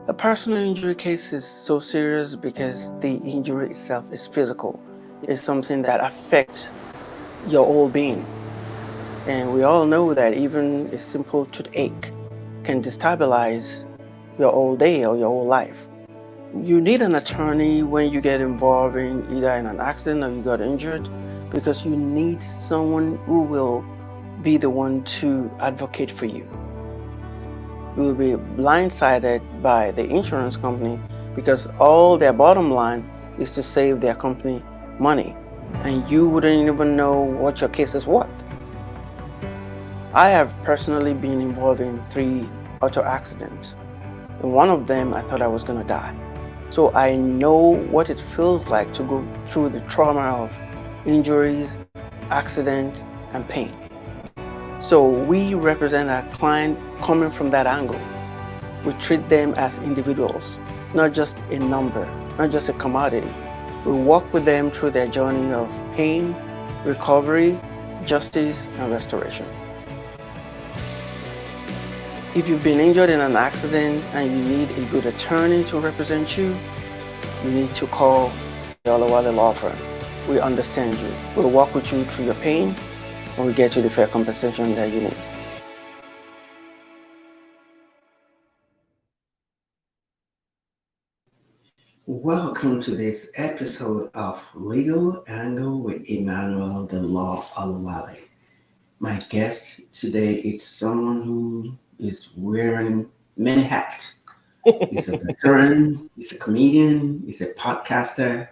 A personal injury case is so serious because the injury itself is physical. It's something that affects your whole being. And we all know that even a simple toothache can destabilize your whole day or your whole life. You need an attorney when you get involved in either in an accident or you got injured because you need someone who will be the one to advocate for you. You will be blindsided by the insurance company because all their bottom line is to save their company money, and you wouldn't even know what your case is worth. I have personally been involved in 3 auto accidents. In one of them, I thought I was going to die. So I know what it feels like to go through the trauma of injuries, accident, and pain. So we represent our client coming from that angle. We treat them as individuals, not just a number, not just a commodity. We walk with them through their journey of pain, recovery, justice, and restoration. If you've been injured in an accident and you need a good attorney to represent you, you need to call the Olawale law firm. We understand you. We'll walk with you through your pain and we'll get you the fair compensation that you need. Welcome to this episode of Legal Angle with Emmanuel, the Law Olawale. My guest today is someone who is wearing many hats. He's a veteran, he's a comedian, he's a podcaster,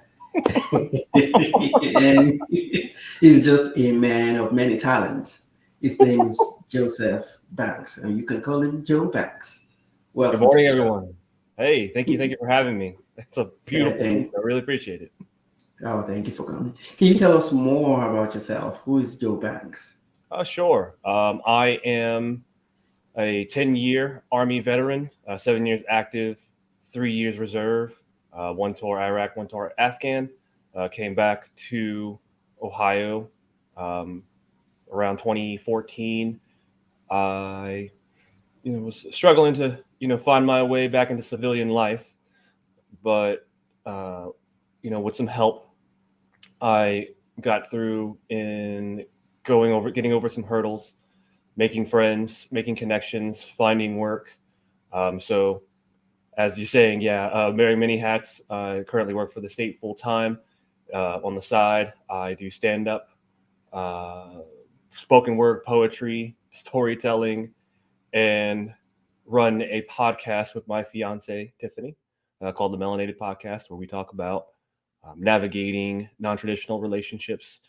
and he's just a man of many talents. His name is Joseph Banks, and you can call him Joe Banks. Good Welcome to morning, the show. everyone. Hey, thank you for having me. It's a Yeah, beautiful piece. I really appreciate it. thank you for coming. Can you tell us more about yourself? Who is Joe Banks? Sure. I am a 10-year Army veteran, 7 years active, 3 years reserve, one tour Iraq, one tour Afghan. Came back to Ohio um, around 2014. I, was struggling to, find my way back into civilian life, but uh, with some help I got through in getting over some hurdles, making friends, making connections, finding work. So, as you're saying, yeah, wearing many hats. I currently work for the state full time. On the side, I do stand up, uh, spoken word, poetry, storytelling, and run a podcast with my fiance, Tiffany, called the Melanated Podcast, where we talk about navigating non-traditional relationships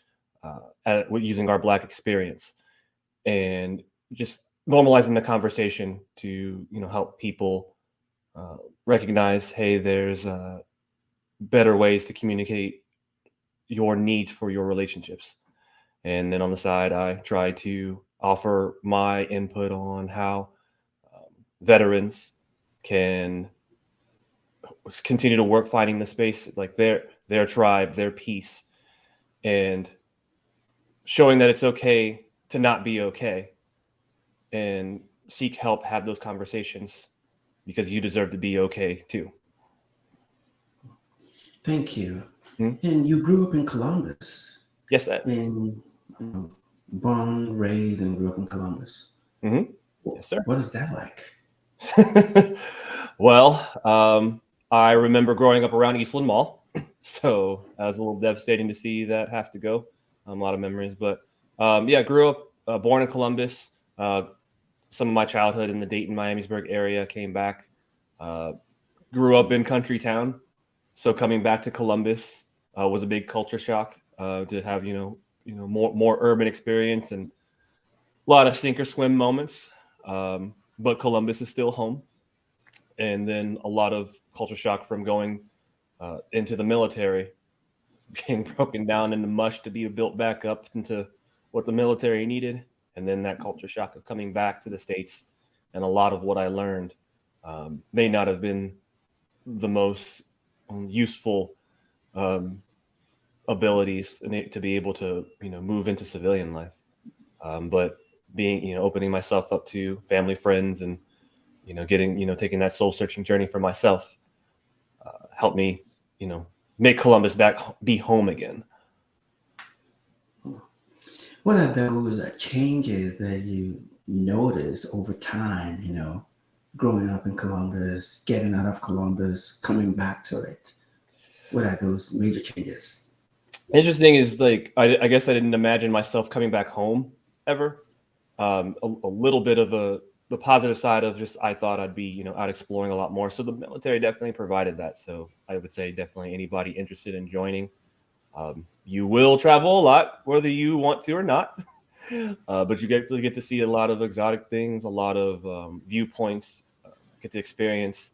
using our Black experience and just normalizing the conversation to help people uh, recognize, hey, there's better ways to communicate your needs for your relationships. And then on the side, I try to offer my input on how veterans can continue to work finding the space, like their tribe, their peace, and showing that it's okay to not be okay and seek help, have those conversations because you deserve to be okay too. Thank you. Hmm? And you grew up in Columbus, Yes, sir. and born, raised, and grew up in Columbus. Hmm. Yes, sir. What is that like? Well, I remember growing up around Eastland Mall, so that was a little devastating to see that have to go. A lot of memories, but yeah, grew up, born in Columbus. Some of my childhood in the Dayton, Miamisburg area. Came back, uh, grew up in country town, so coming back to Columbus was a big culture shock to have more urban experience and a lot of sink or swim moments. But Columbus is still home, and then a lot of culture shock from going into the military, being broken down into mush to be built back up into what the military needed, and then that culture shock of coming back to the States. And a lot of what I learned may not have been the most useful um, abilities to be able to move into civilian life. But being opening myself up to family, friends, and taking that soul searching journey for myself helped me, make Columbus be home again. What are those changes that you notice over time, growing up in Columbus, getting out of Columbus, coming back to it? What are those major changes? Interesting is like I guess I didn't imagine myself coming back home ever. A little bit of the positive side of just I thought I'd be out exploring a lot more. So the military definitely provided that. So I would say definitely anybody interested in joining, you will travel a lot whether you want to or not. But you get to see a lot of exotic things, a lot of viewpoints, get to experience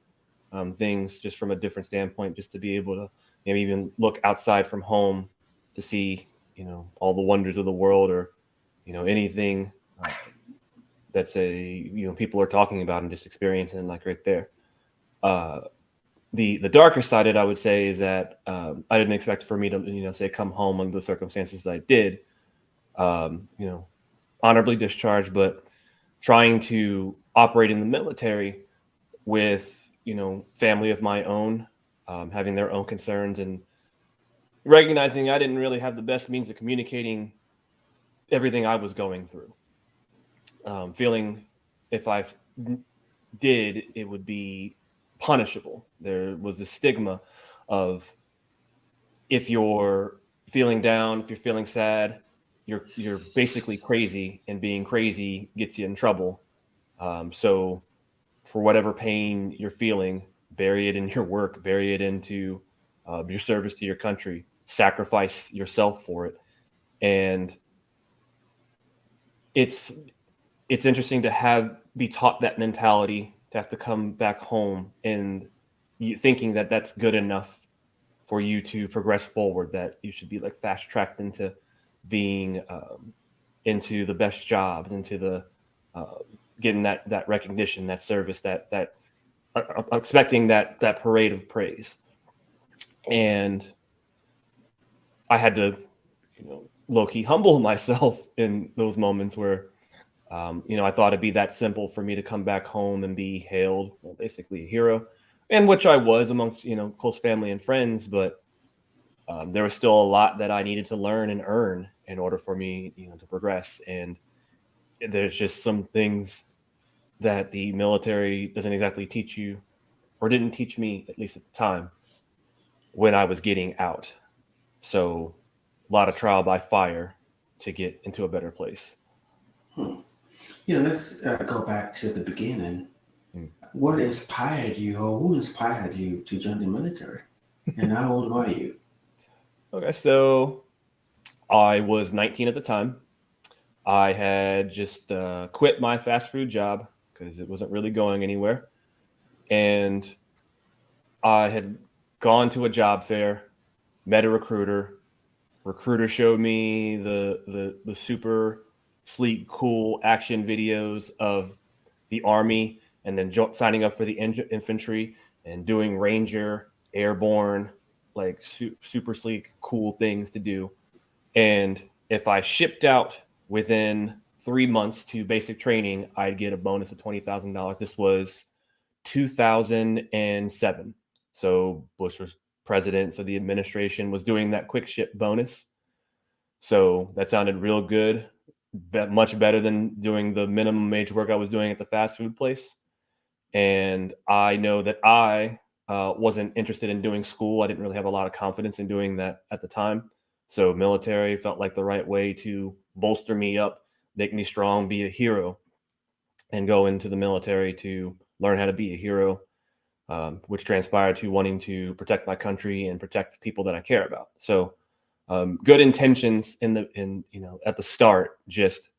things just from a different standpoint, just to be able to even look outside from home to see all the wonders of the world, or anything uh, that's people are talking about and just experiencing like right there. Uh, the darker side of it, I would say, is that I didn't expect for me to say come home under the circumstances that I did. Um, you know, Honorably discharged, but trying to operate in the military with family of my own, having their own concerns, and recognizing I didn't really have the best means of communicating everything I was going through. Feeling if I did, it would be punishable. There was a stigma of if you're feeling down, if you're feeling sad, you're basically crazy, and being crazy gets you in trouble. So for whatever pain you're feeling, bury it in your work, bury it into your service to your country, sacrifice yourself for it. And it's it's interesting to have be taught that mentality, to have to come back home and you thinking that that's good enough for you to progress forward, that you should be like fast tracked into being into the best jobs, into the uh, getting that recognition, that service, that expecting that parade of praise. And I had to, low key humble myself in those moments where, I thought it'd be that simple for me to come back home and be hailed, well, basically a hero, and which I was amongst, close family and friends. But there was still a lot that I needed to learn and earn in order for me, to progress. And there's just some things that the military doesn't exactly teach you, or didn't teach me, at least at the time when I was getting out. So a lot of trial by fire to get into a better place. Hmm. Yeah, let's go back to the beginning. Mm. What inspired you, or who inspired you to join the military? And how old were you? Okay, so I was 19 at the time. I had just quit my fast food job because it wasn't really going anywhere. And I had gone to a job fair, met a recruiter. Recruiter showed me the super sleek, cool action videos of the Army, and then signing up for the infantry and doing Ranger, Airborne, like super sleek, cool things to do. And if I shipped out within 3 months to basic training, I'd get a bonus of $20,000. This was 2007. So Bush was president. So the administration was doing that quick ship bonus. So that sounded real good, much better than doing the minimum wage work I was doing at the fast food place. And I know that I wasn't interested in doing school. I didn't really have a lot of confidence in doing that at the time. So military felt like the right way to bolster me up, make me strong, be a hero, and go into the military to learn how to be a hero, which transpired to wanting to protect my country and protect people that I care about. So good intentions in at the start, just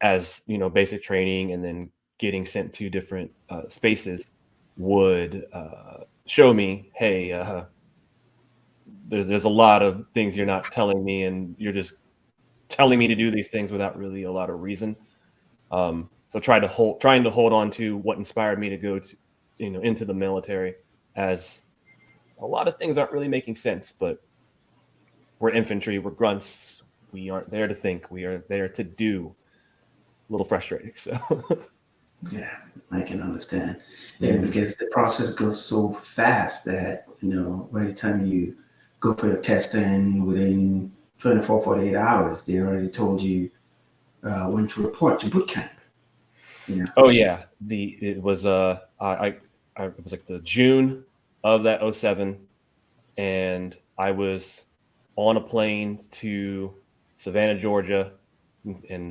as basic training, and then getting sent to different spaces would show me, hey, there's a lot of things you're not telling me, and you're just telling me to do these things without really a lot of reason. So trying to hold on to what inspired me to go to into the military, as a lot of things aren't really making sense. But we're infantry, we're grunts, we aren't there to think, we are there to do. A little frustrating. So Yeah, I can understand. And Mhm. because the process goes so fast that, by the time you go for your testing within 24, 48 hours, they already told you when to report to boot camp. You know. Oh yeah, it was it was like the June of that '07, and I was on a plane to Savannah, Georgia, in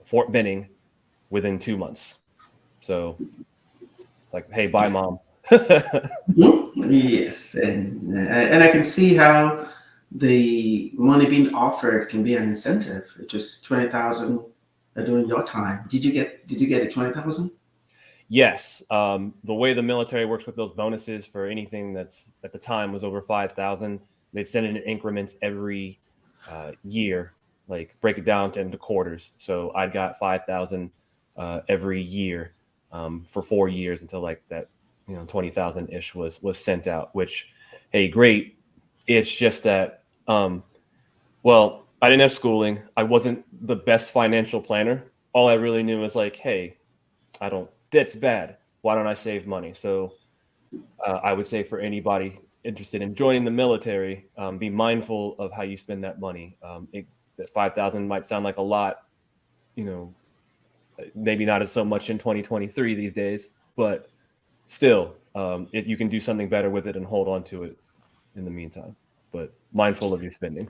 Fort Benning within 2 months. So it's like, hey, bye, mom. Mhm. Yes, and I can see how the money being offered can be an incentive. It's just 20,000 during your time. Did you get it 20,000? Yes, the way the military works with those bonuses for anything that's at the time was over 5,000, they send it in increments every year, like break it down into quarters. So I got 5,000 every year for 4 years until like that, 20,000 ish was sent out. Which, hey, great. It's just that, well, I didn't have schooling. I wasn't the best financial planner. All I really knew was like, hey, I don't. That's bad. Why don't I save money? So I would say for anybody interested in joining the military, be mindful of how you spend that money. That 5,000 might sound like a lot, you know, maybe not as so much in 2023 these days, but still, you can do something better with it and hold on to it in the meantime. But mindful of your spending.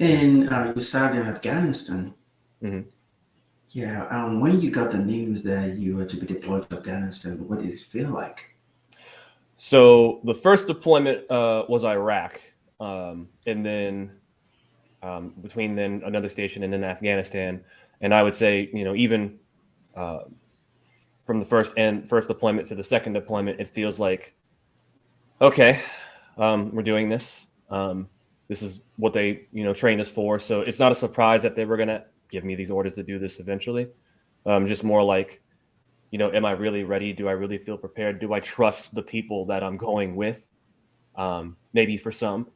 And you served in Afghanistan. Mhm. Yeah. When you got the news that you were to be deployed to Afghanistan, what did it feel like? So the first deployment was Iraq, and then between then another station and then Afghanistan. And I would say, even uh, from the first deployment to the second deployment, it feels like, okay, we're doing this. This is what they, trained us for. So it's not a surprise that they were gonna give me these orders to do this eventually. Just more like, am I really ready? Do I really feel prepared? Do I trust the people that I'm going with? Maybe for some,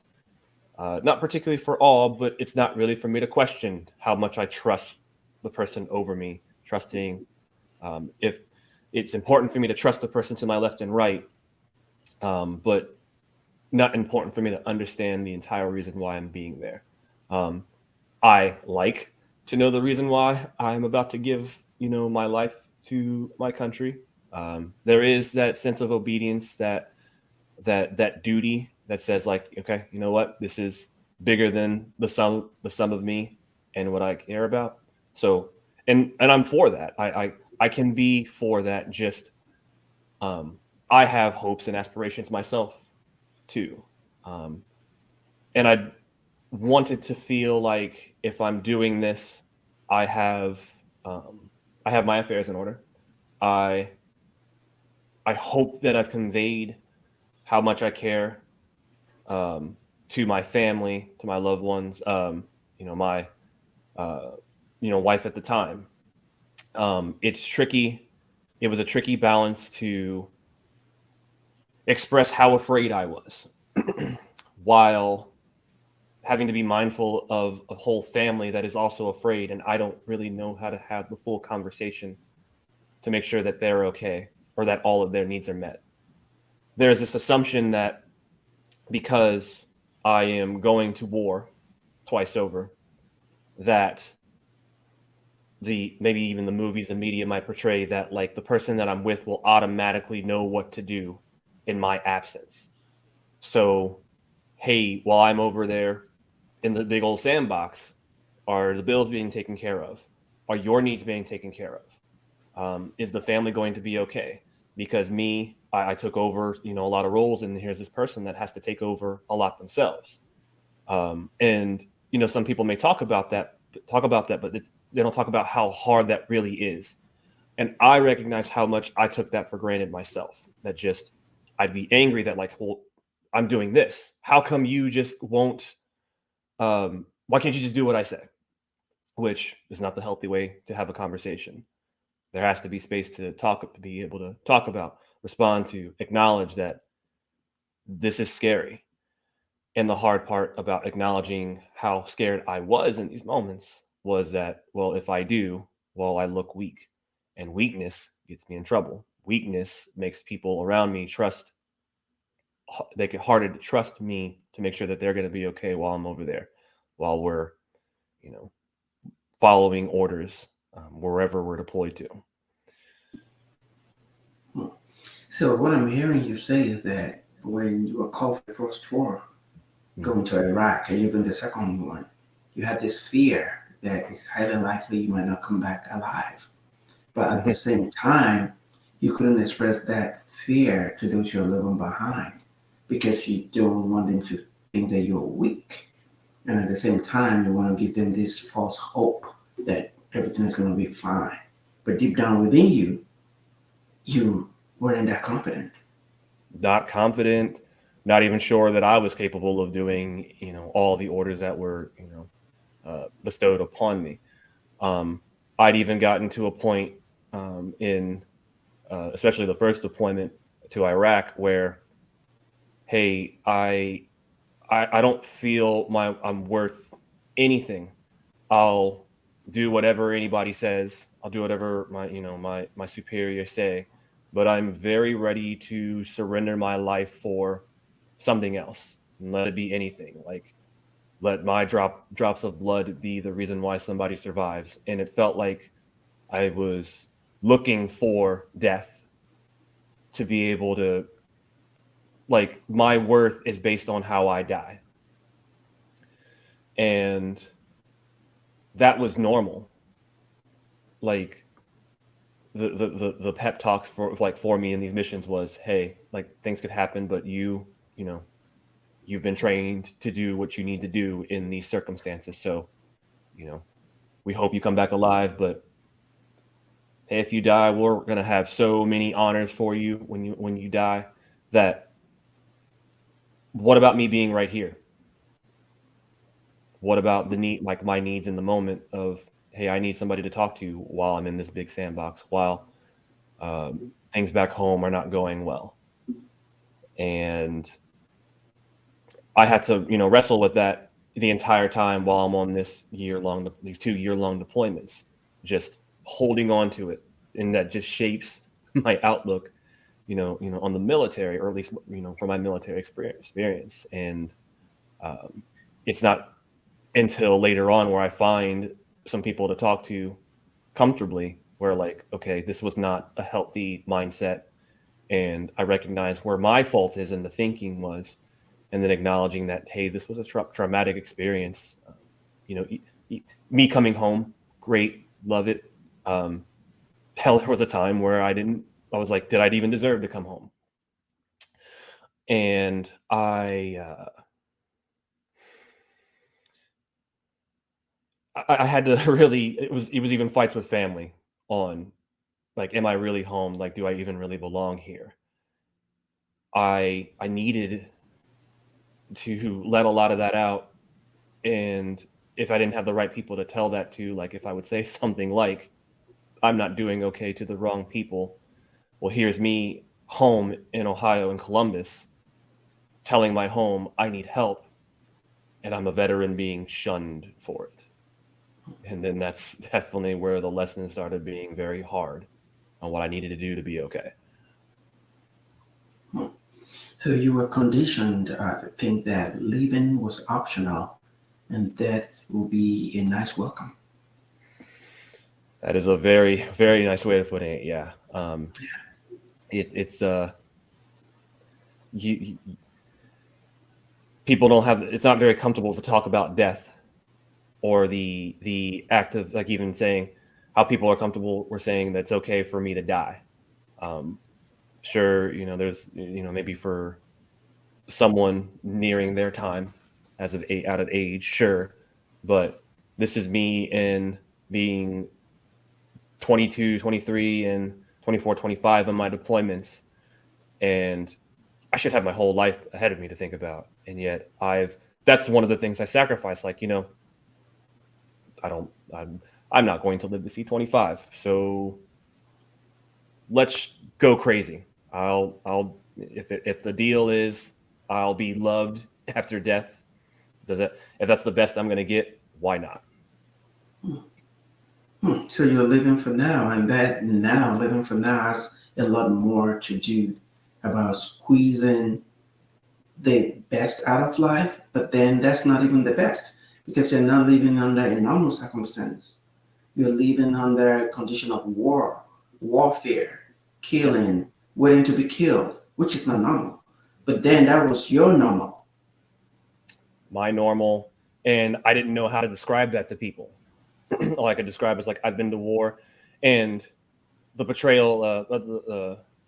not particularly for all, but it's not really for me to question how much I trust the person over me. Trusting, if it's important for me to trust the person to my left and right, but not important for me to understand the entire reason why I'm being there. Um, I like to know the reason why I'm about to give, my life to my country. There is that sense of obedience, that duty that says like, okay, you know what, this is bigger than the sum of me and what I care about. So, and I'm for that. I can be for that. Just um, I have hopes and aspirations myself too, um, and I wanted to feel like if I'm doing this, I have um, I have my affairs in order. I I hope that I've conveyed how much I care, um, to my family, to my loved ones, my uh, wife at the time. It's tricky. It was a tricky balance to express how afraid I was, while having to be mindful of a whole family that is also afraid, and I don't really know how to have the full conversation to make sure that they're okay or that all of their needs are met. There's this assumption that because I am going to war twice over, that the maybe even the movies and media might portray that like the person that I'm with will automatically know what to do in my absence. So, hey, while I'm over there in the big old sandbox, are the bills being taken care of? Are your needs being taken care of? Is the family going to be okay? Because I took over, a lot of roles, and here's this person that has to take over a lot themselves. And some people may talk about that, but they don't talk about how hard that really is. And I recognize how much I took that for granted myself. That just I'd be angry that like, well, I'm doing this. How come you just won't? Why can't you just do what I say? Which is not the healthy way to have a conversation. There has to be space to talk, to be able to talk about, respond to, acknowledge that this is scary. And the hard part about acknowledging how scared I was in these moments was that, well, if I do, well, I look weak, and weakness gets me in trouble. Weakness makes people around me make it harder to trust me to make sure that they're going to be okay while I'm over there, while we're, you know, following orders wherever we're deployed to. So what I'm hearing you say is that when you were called for the first tour, going to Iraq, and even the second one, you had this fear that it's highly likely you might not come back alive. But at the same time, you couldn't express that fear to those you're leaving behind because you don't want them to think that you're weak. And at the same time, you want to give them this false hope that everything is going to be fine. But deep down within you, you weren't that confident. Not confident, not even sure that I was capable of doing, all the orders that were, bestowed upon me. I'd even gotten to a point in, especially the first deployment to Iraq, where, hey, I don't feel I'm worth anything. I'll do whatever anybody says. I'll do whatever my superiors say, but I'm very ready to surrender my life for something else. And let it be anything. Like, let my drops of blood be the reason why somebody survives. And it felt like I was looking for death to be able to, like, my worth is based on how I die. And that was normal. Like, the pep talks for me in these missions was, hey, like, things could happen, but you've been trained to do what you need to do in these circumstances. So, we hope you come back alive, but hey, if you die, we're gonna have so many honors for you when you die that, what about me being right here? What about the need, like my needs in the moment of, hey, I need somebody to talk to while I'm in this big sandbox, while things back home are not going well. And I had to, wrestle with that the entire time while I'm on these 2-year-long deployments, just holding on to it. And that just shapes my outlook, on the military, or at least, from my military experience. And it's not until later on where I find some people to talk to comfortably, where, like, okay, this was not a healthy mindset, and I recognize where my fault is in the thinking was, and then acknowledging that, hey, this was a traumatic experience. Me coming home, great, love it. Hell, there was a time where I was like, did I even deserve to come home? And I had to really, it was even fights with family on, like, am I really home? Like, do I even really belong here? I needed to let a lot of that out. And if I didn't have the right people to tell that to, like, if I would say something like, I'm not doing okay to the wrong people, well, here's me home in Ohio, in Columbus, telling my home I need help, and I'm a veteran being shunned for it. And then that's definitely where the lessons started being very hard on what I needed to do to be okay. So you were conditioned to think that leaving was optional and death will be a nice welcome. That is a very, very nice way of putting it. Yeah. It's people don't have, it's not very comfortable to talk about death, or the act of, like, even saying how people are comfortable. We're saying that it's okay for me to die. Sure, there's, maybe for someone nearing their time out of age, sure, but this is me in being 22, 23, and 24, 25 on my deployments, and I should have my whole life ahead of me to think about, and yet that's one of the things I sacrifice. Like, I'm not going to live to see 25, so let's go crazy. If the deal is I'll be loved after death, if that's the best I'm going to get, why not? So you're living for now, and that now, living for now, has a lot more to do about squeezing the best out of life, but then that's not even the best because you're not living under a normal circumstance. You're living under a condition of war, warfare, Yes, killing, waiting to be killed, which is not normal. But then that was your normal. my normal, and I didn't know how to describe that to people. All I could describe is like I've been to war, and the betrayal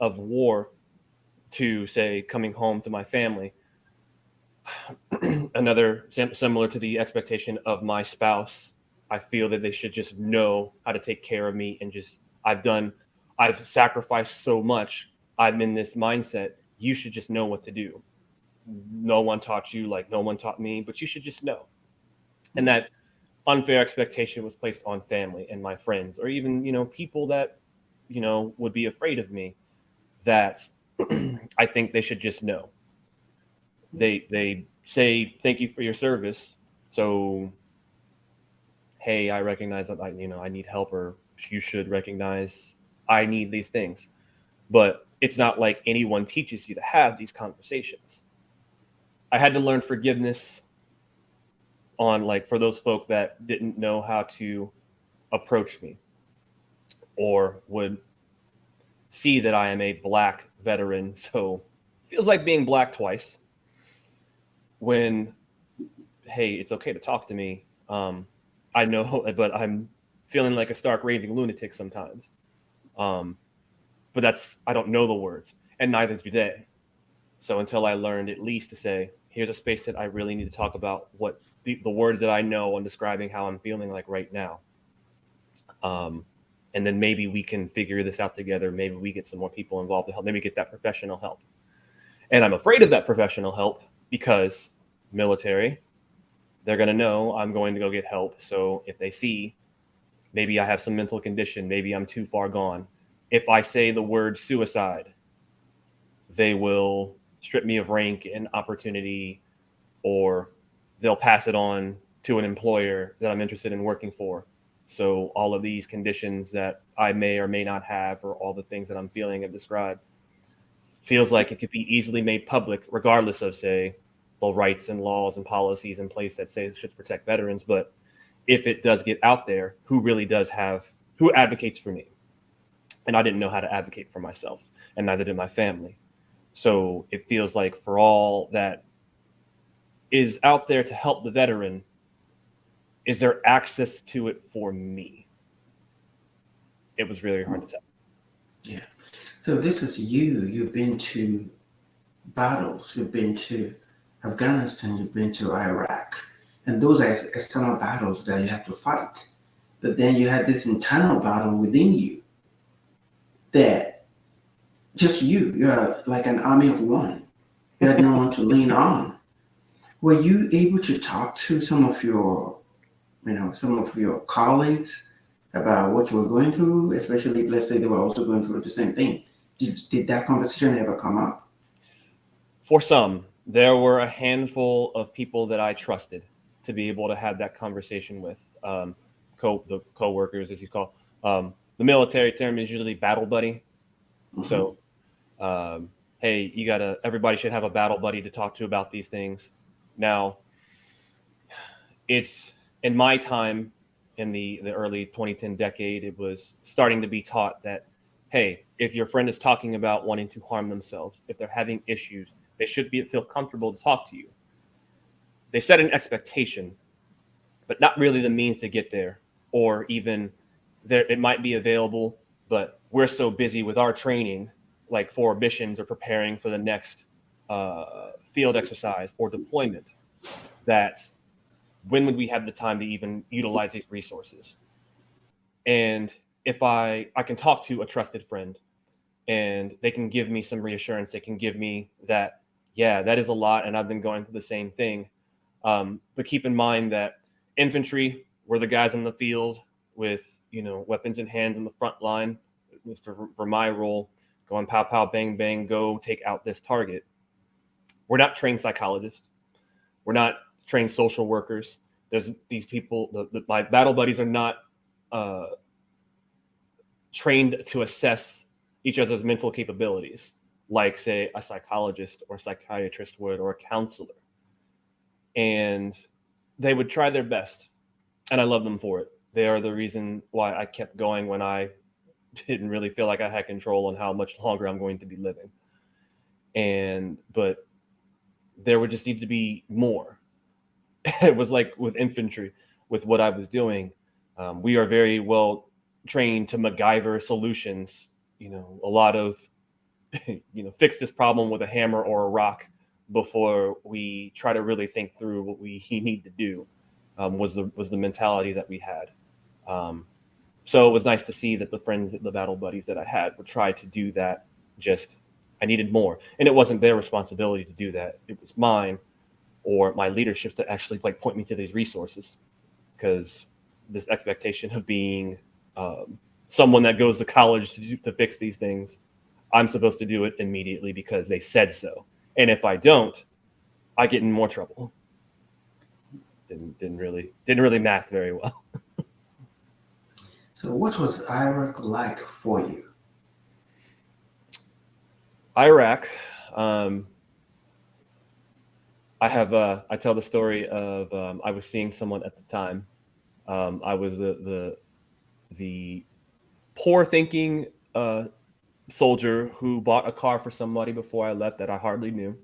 of war to say coming home to my family. Another similar to the expectation of my spouse. I feel that they should just know how to take care of me and just I've sacrificed so much. I'm in this mindset. You should just know what to do. No one taught you, like no one taught me, but you should just know. And that unfair expectation was placed on family and my friends, or even, people that, would be afraid of me, that I think they should just know. They say thank you for your service. So, hey, I recognize that I need help, or you should recognize I need these things. But it's not like anyone teaches you to have these conversations. I had to learn forgiveness on, like, for those folk that didn't know how to approach me or would see that I am a black veteran. So feels like being black twice when, hey, it's okay to talk to me. I know, but I'm feeling like a stark raving lunatic sometimes. Um, but I don't know the words, and neither do they. So until I learned at least to say, here's a space that I really need to talk about what the words that I know on describing how I'm feeling like right now. Um, and then maybe we can figure this out together. Maybe we get some more people involved to help. Maybe get that professional help. And I'm afraid of that professional help because military, they're going to know I'm going to go get help. So if they see maybe I have some mental condition, maybe I'm too far gone, if I say the word suicide, they will strip me of rank and opportunity, or they'll pass it on to an employer that I'm interested in working for. So all of these conditions that I may or may not have, or all the things that I'm feeling and described, feels like it could be easily made public, regardless of, say, the rights and laws and policies in place that say it should protect veterans. But if it does get out there, who advocates for me? And I didn't know how to advocate for myself, and neither did my family. So it feels like for all that is out there to help the veteran, is there access to it for me? It was really hard to tell. Yeah. So this is you. You've been to battles. You've been to Afghanistan. You've been to Iraq. And those are external battles that you have to fight. But then you had this internal battle within you that just you're like an army of one. You had no one to lean on. Were you able to talk to some of your colleagues about what you were going through, especially if, let's say, they were also going through the same thing? Did that conversation ever come up? For some, there were a handful of people that I trusted to be able to have that conversation with. The co-workers, as you call. The military term is usually battle buddy. Hmm. So, hey, everybody should have a battle buddy to talk to about these things. Now, it's in my time in the early 2010 decade, it was starting to be taught that, hey, if your friend is talking about wanting to harm themselves, if they're having issues, they should feel comfortable to talk to you. They set an expectation, but not really the means to get there, or even there it might be available, but we're so busy with our training, like for missions or preparing for the next field exercise or deployment, that when would we have the time to even utilize these resources? And if I can talk to a trusted friend and they can give me some reassurance, they can give me that, yeah, that is a lot, and I've been going through the same thing. But keep in mind that infantry were the guys in the field with weapons in hand in the front line. For my role, going pow pow bang bang, go take out this target. We're not trained psychologists. We're not trained social workers. There's these people. My battle buddies are not trained to assess each other's mental capabilities, like say a psychologist or psychiatrist would, or a counselor. And they would try their best, and I love them for it. They are the reason why I kept going when I didn't really feel like I had control on how much longer I'm going to be living. But there would just need to be more. It was like with infantry, with what I was doing. We are very well trained to MacGyver solutions. A lot of, fix this problem with a hammer or a rock before we try to really think through what we need to do. Was the mentality that we had. So it was nice to see that the friends, the battle buddies that I had, would try to do that. Just I needed more, and it wasn't their responsibility to do that. It was mine or my leadership to actually like point me to these resources, because this expectation of being someone that goes to college to fix these things, I'm supposed to do it immediately because they said so, and if I don't, I get in more trouble. Didn't really math very well. So, what was Iraq like for you? Iraq, I tell the story of I was seeing someone at the time. I was the poor thinking soldier who bought a car for somebody before I left that I hardly knew.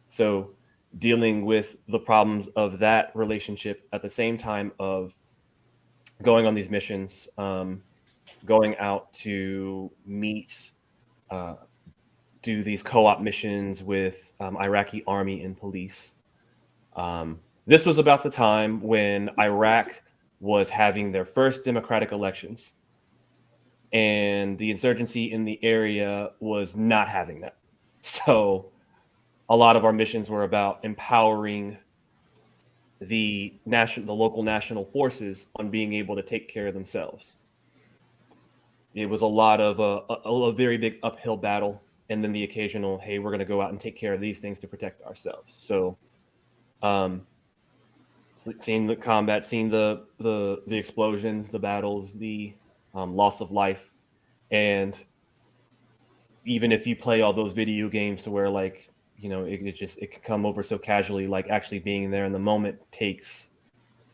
So dealing with the problems of that relationship at the same time of going on these missions, going out to meet, do these co-op missions with Iraqi army and police. This was about the time when Iraq was having their first democratic elections, and the insurgency in the area was not having that. So a lot of our missions were about empowering the local national forces on being able to take care of themselves. It was a lot of a very big uphill battle, and then the occasional, hey, we're going to go out and take care of these things to protect ourselves. So seeing the combat, seeing the explosions, the battles, the loss of life, and even if you play all those video games to where like it can come over so casually, like actually being there in the moment takes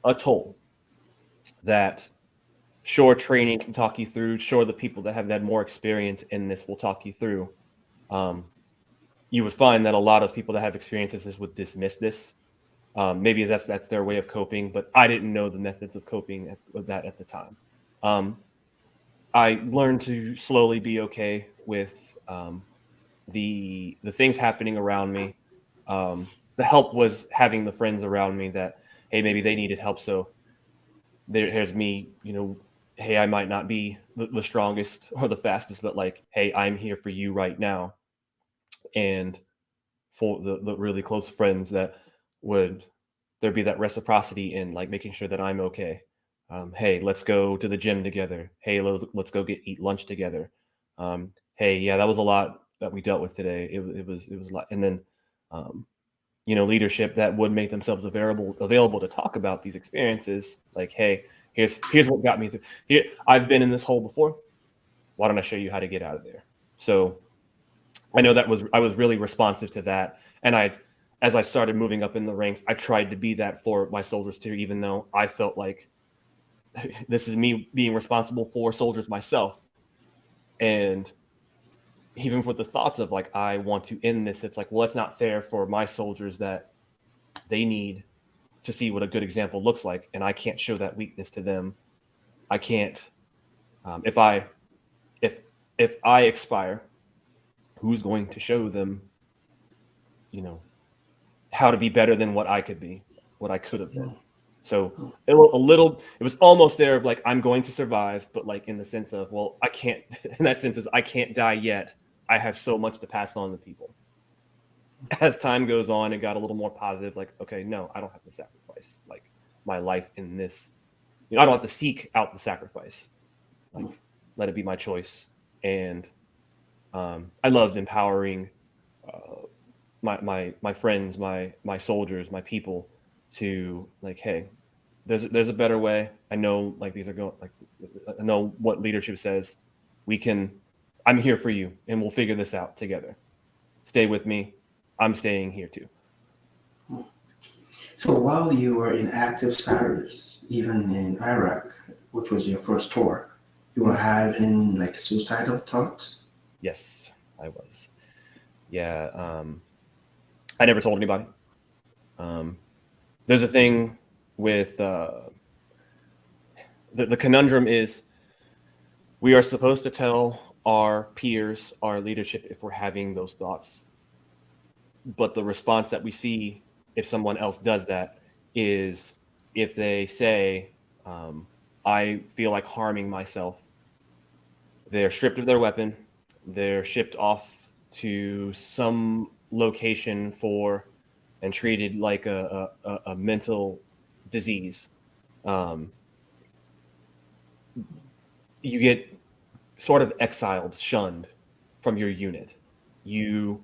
a toll that sure training can talk you through, sure the people that have had more experience in this will talk you through. You would find that a lot of people that have experiences would dismiss this. Maybe that's their way of coping, but I didn't know the methods of coping with that at the time. I learned to slowly be okay with the things happening around me. The help was having the friends around me that, hey, maybe they needed help. So here's me, hey, I might not be the strongest or the fastest, but like, hey, I'm here for you right now. And for the really close friends that would there be that reciprocity in like making sure that I'm okay. Hey, let's go to the gym together. Hey, let's go eat lunch together. Hey, yeah, that was a lot that we dealt with today. It was a lot. And then, leadership that would make themselves available to talk about these experiences. Like, hey, here's what got me through. Here, I've been in this hole before. Why don't I show you how to get out of there? So I know I was really responsive to that. And as I started moving up in the ranks, I tried to be that for my soldiers too, even though I felt like this is me being responsible for soldiers myself. And even with the thoughts of like, I want to end this, it's like, well, it's not fair for my soldiers that they need to see what a good example looks like. And I can't show that weakness to them. I can't, if I expire, who's going to show them, how to be better than what I could be, what I could have been. So it was almost there of like, I'm going to survive, but like in the sense of, well, I can't, in that sense is I can't die yet. I have so much to pass on to people. As time goes on, it got a little more positive. Like, okay, no, I don't have to sacrifice like my life in this. I don't have to seek out the sacrifice. Like, let it be my choice. And I loved empowering my friends, my soldiers, my people to like, hey, there's a better way. I know like these are going like I know what leadership says. I'm here for you, and we'll figure this out together. Stay with me. I'm staying here too. So while you were in active service, even in Iraq, which was your first tour, you were having like suicidal thoughts? Yes, I was. Yeah. I never told anybody. There's a thing with the conundrum is we are supposed to tell our peers, our leadership, if we're having those thoughts. But the response that we see if someone else does that is if they say, I feel like harming myself, they're stripped of their weapon, they're shipped off to some location for and treated like a mental disease. Um, you get sort of exiled, shunned from your unit. You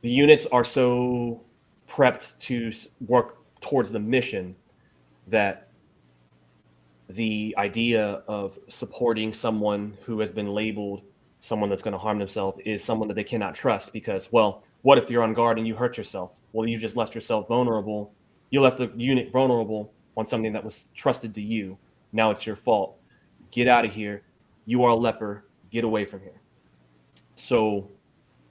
the units are so prepped to work towards the mission that the idea of supporting someone who has been labeled someone that's going to harm themselves is someone that they cannot trust because, well, what if you're on guard and you hurt yourself? Well, you just left yourself vulnerable. You left the unit vulnerable on something that was trusted to you. Now it's your fault. Get out of here. You are a leper. Get away from here. So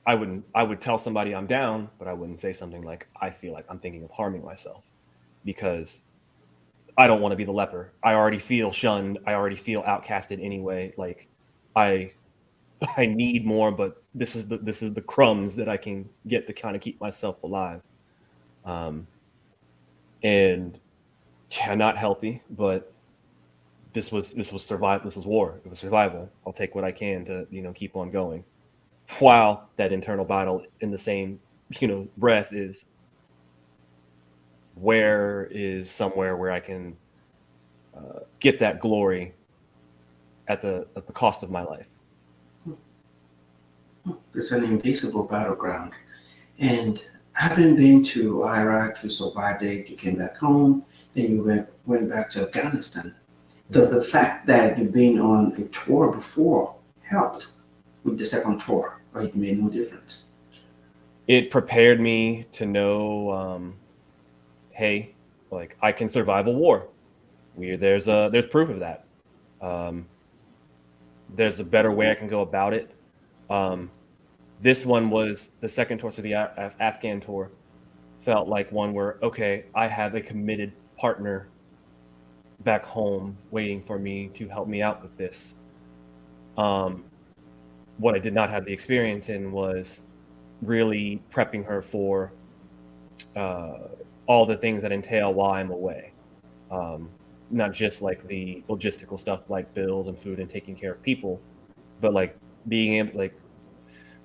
I would tell somebody I'm down, but I wouldn't say something like I feel like I'm thinking of harming myself because I don't want to be the leper. I already feel shunned. I already feel outcasted anyway. Like I I need more, but this is the crumbs that I can get to kind of keep myself alive. Um, and yeah, not healthy, but this was survival. This was war. It was survival. I'll take what I can to keep on going. While that internal battle in the same breath is where is somewhere where I can get that glory at the cost of my life. It's an invisible battleground. And having been to Iraq, you survived it, you came back home, then you went back to Afghanistan. Does the fact that you've been on a tour before helped with the second tour, or it made no difference? It prepared me to know, hey, like I can survive a war. There's proof of that. Um, there's a better way I can go about it. Um, this one was the second tour, so the Afghan tour felt like one where okay, I have a committed partner back home waiting for me to help me out with this. Um, what I did not have the experience in was really prepping her for uh, all the things that entail while I'm away. Um, Not just like the logistical stuff like bills and food and taking care of people, but like being able like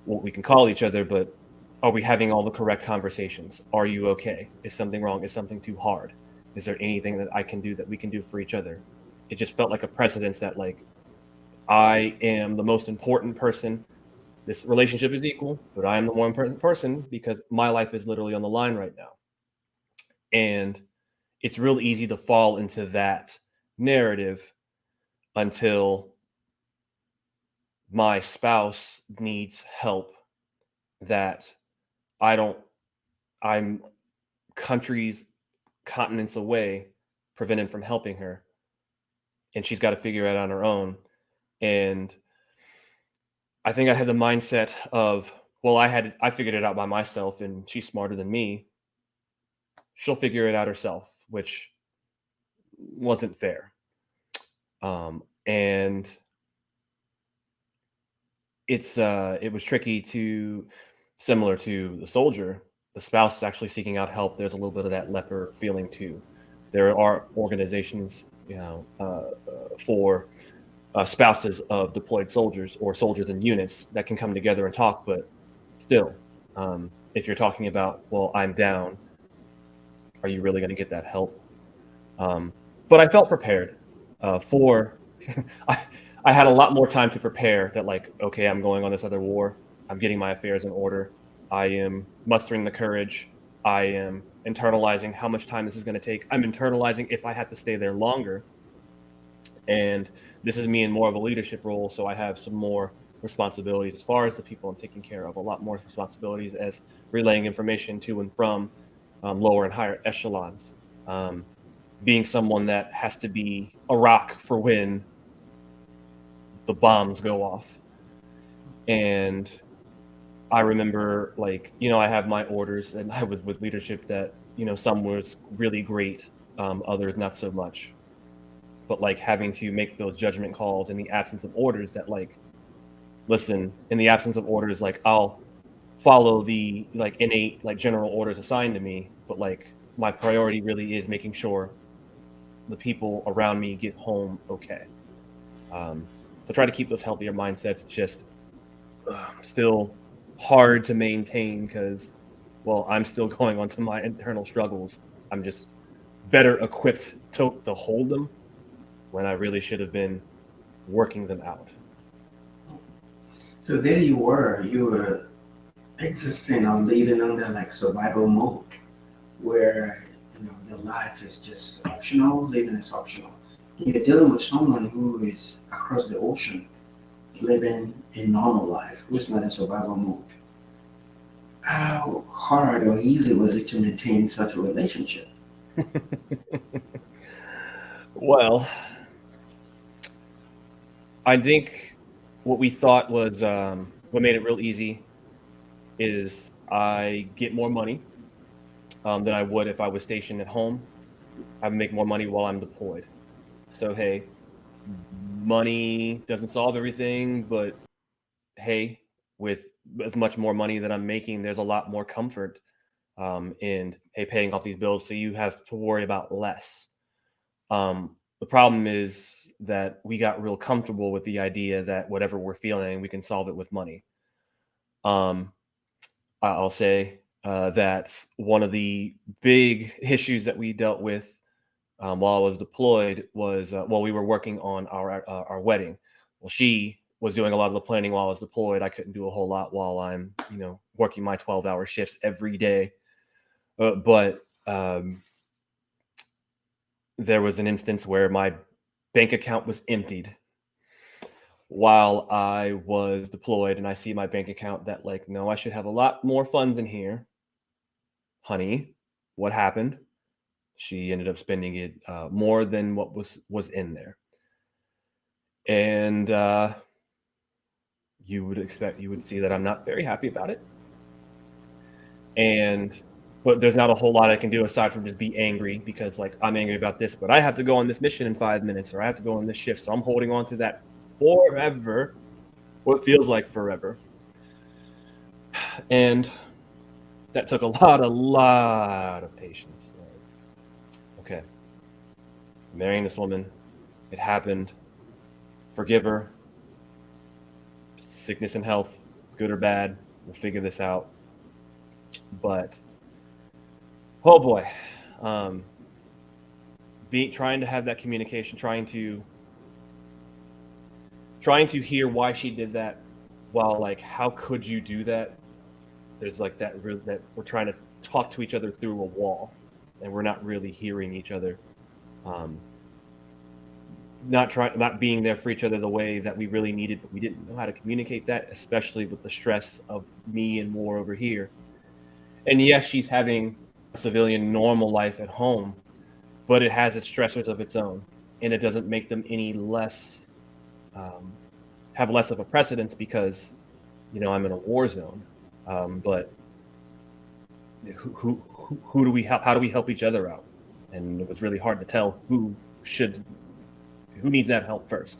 what we can call each other, but are we having all the correct conversations? Are you okay? Is something wrong? Is something too hard? Is there anything that I can do that we can do for each other? It just felt like a precedence that like I am the most important person. This relationship is equal, but I am the one person because my life is literally on the line right now. And it's real easy to fall into that narrative until my spouse needs help that I don't, I'm countries, continents away, prevented from helping her. And she's got to figure it out on her own. And I think I had the mindset of, well, I figured it out by myself and she's smarter than me. She'll figure it out herself, which wasn't fair. And it was tricky to similar to the soldier, the spouse is actually seeking out help. There's a little bit of that leper feeling too. There are organizations, for spouses of deployed soldiers or soldiers in units that can come together and talk. But still, if you're talking about, well, I'm down, are you really going to get that help? But I felt prepared for. I, I had a lot more time to prepare. That like, okay, I'm going on this other war. I'm getting my affairs in order. I am mustering the courage. I am internalizing how much time this is going to take. I'm internalizing if I have to stay there longer. And this is me in more of a leadership role, so I have some more responsibilities as far as the people I'm taking care of, a lot more responsibilities as relaying information to and from lower and higher echelons. Being someone that has to be a rock for when the bombs go off. And I remember, like, I have my orders, and I was with leadership that, some was really great, others not so much. But like having to make those judgment calls in the absence of orders that, like, listen, in the absence of orders, like, I'll follow the like innate like general orders assigned to me, but like my priority really is making sure the people around me get home okay. So try to keep those healthier mindsets, just still hard to maintain because, well, I'm still going on to my internal struggles. I'm just better equipped to hold them when I really should have been working them out. So there you were existing or living under like survival mode, where your life is just optional, living is optional. You're dealing with someone who is across the ocean, living a normal life, who's not in survival mode. How hard or easy was it to maintain such a relationship? Well, I think what we thought was what made it real easy is I get more money than I would if I was stationed at home. I make more money while I'm deployed. So, hey, money doesn't solve everything, but hey, with as much more money that I'm making, there's a lot more comfort in, hey, paying off these bills, so you have to worry about less. The problem is that we got real comfortable with the idea that whatever we're feeling, we can solve it with money. Um, I'll say that one of the big issues that we dealt with while I was deployed was, well, we were working on our wedding. Well, she was doing a lot of the planning while I was deployed. I couldn't do a whole lot while I'm, working my 12-hour shifts every day. But there was an instance where my bank account was emptied while I was deployed, and I see my bank account that, like, no, I should have a lot more funds in here. Honey, what happened? She ended up spending it more than what was in there. And you would see that I'm not very happy about it. But there's not a whole lot I can do aside from just be angry because, like, I'm angry about this, but I have to go on this mission in 5 minutes, or I have to go on this shift. So I'm holding on to that forever, what feels like forever. And that took a lot of patience. Okay, I'm marrying this woman. It happened. Forgive her. Sickness and health, good or bad, we'll figure this out. But oh boy, trying to have that communication, trying to hear why she did that, while, like, how could you do that? There's like that we're trying to talk to each other through a wall, and we're not really hearing each other. Not being there for each other the way that we really needed, but we didn't know how to communicate that, especially with the stress of me and war over here. And yes, she's having a civilian normal life at home, but it has its stressors of its own, and it doesn't make them any less have less of a precedence because I'm in a war zone. But who do we help? How do we help each other out? And it was really hard to tell who needs that help first.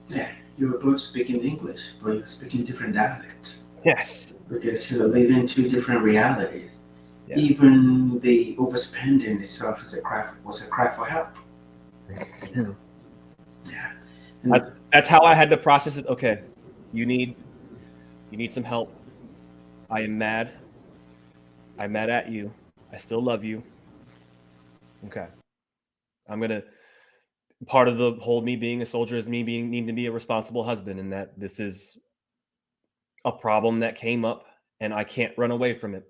Yeah, you were both speaking English, but you're speaking different dialects. Yes. Because you're living two different realities. Yeah. Even the overspending itself was a cry for help. Yeah. That's how I had to process it. Okay, you need some help. I am mad. I'm mad at you. I still love you. Okay. Part of the whole me being a soldier is me needing to be a responsible husband, and that this is a problem that came up and I can't run away from it.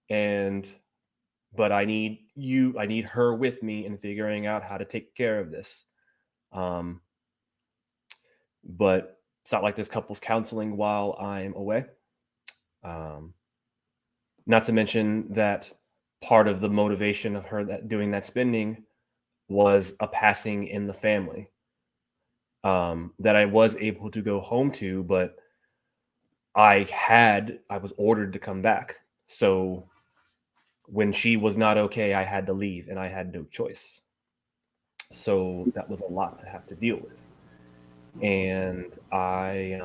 but I need her with me in figuring out how to take care of this. Um, but it's not like there's couples counseling while I'm away. Um, Not to mention that part of the motivation of her doing that spending was a passing in the family, that I was able to go home to, but I was ordered to come back. So when she was not okay, I had to leave and I had no choice. So that was a lot to have to deal with. And I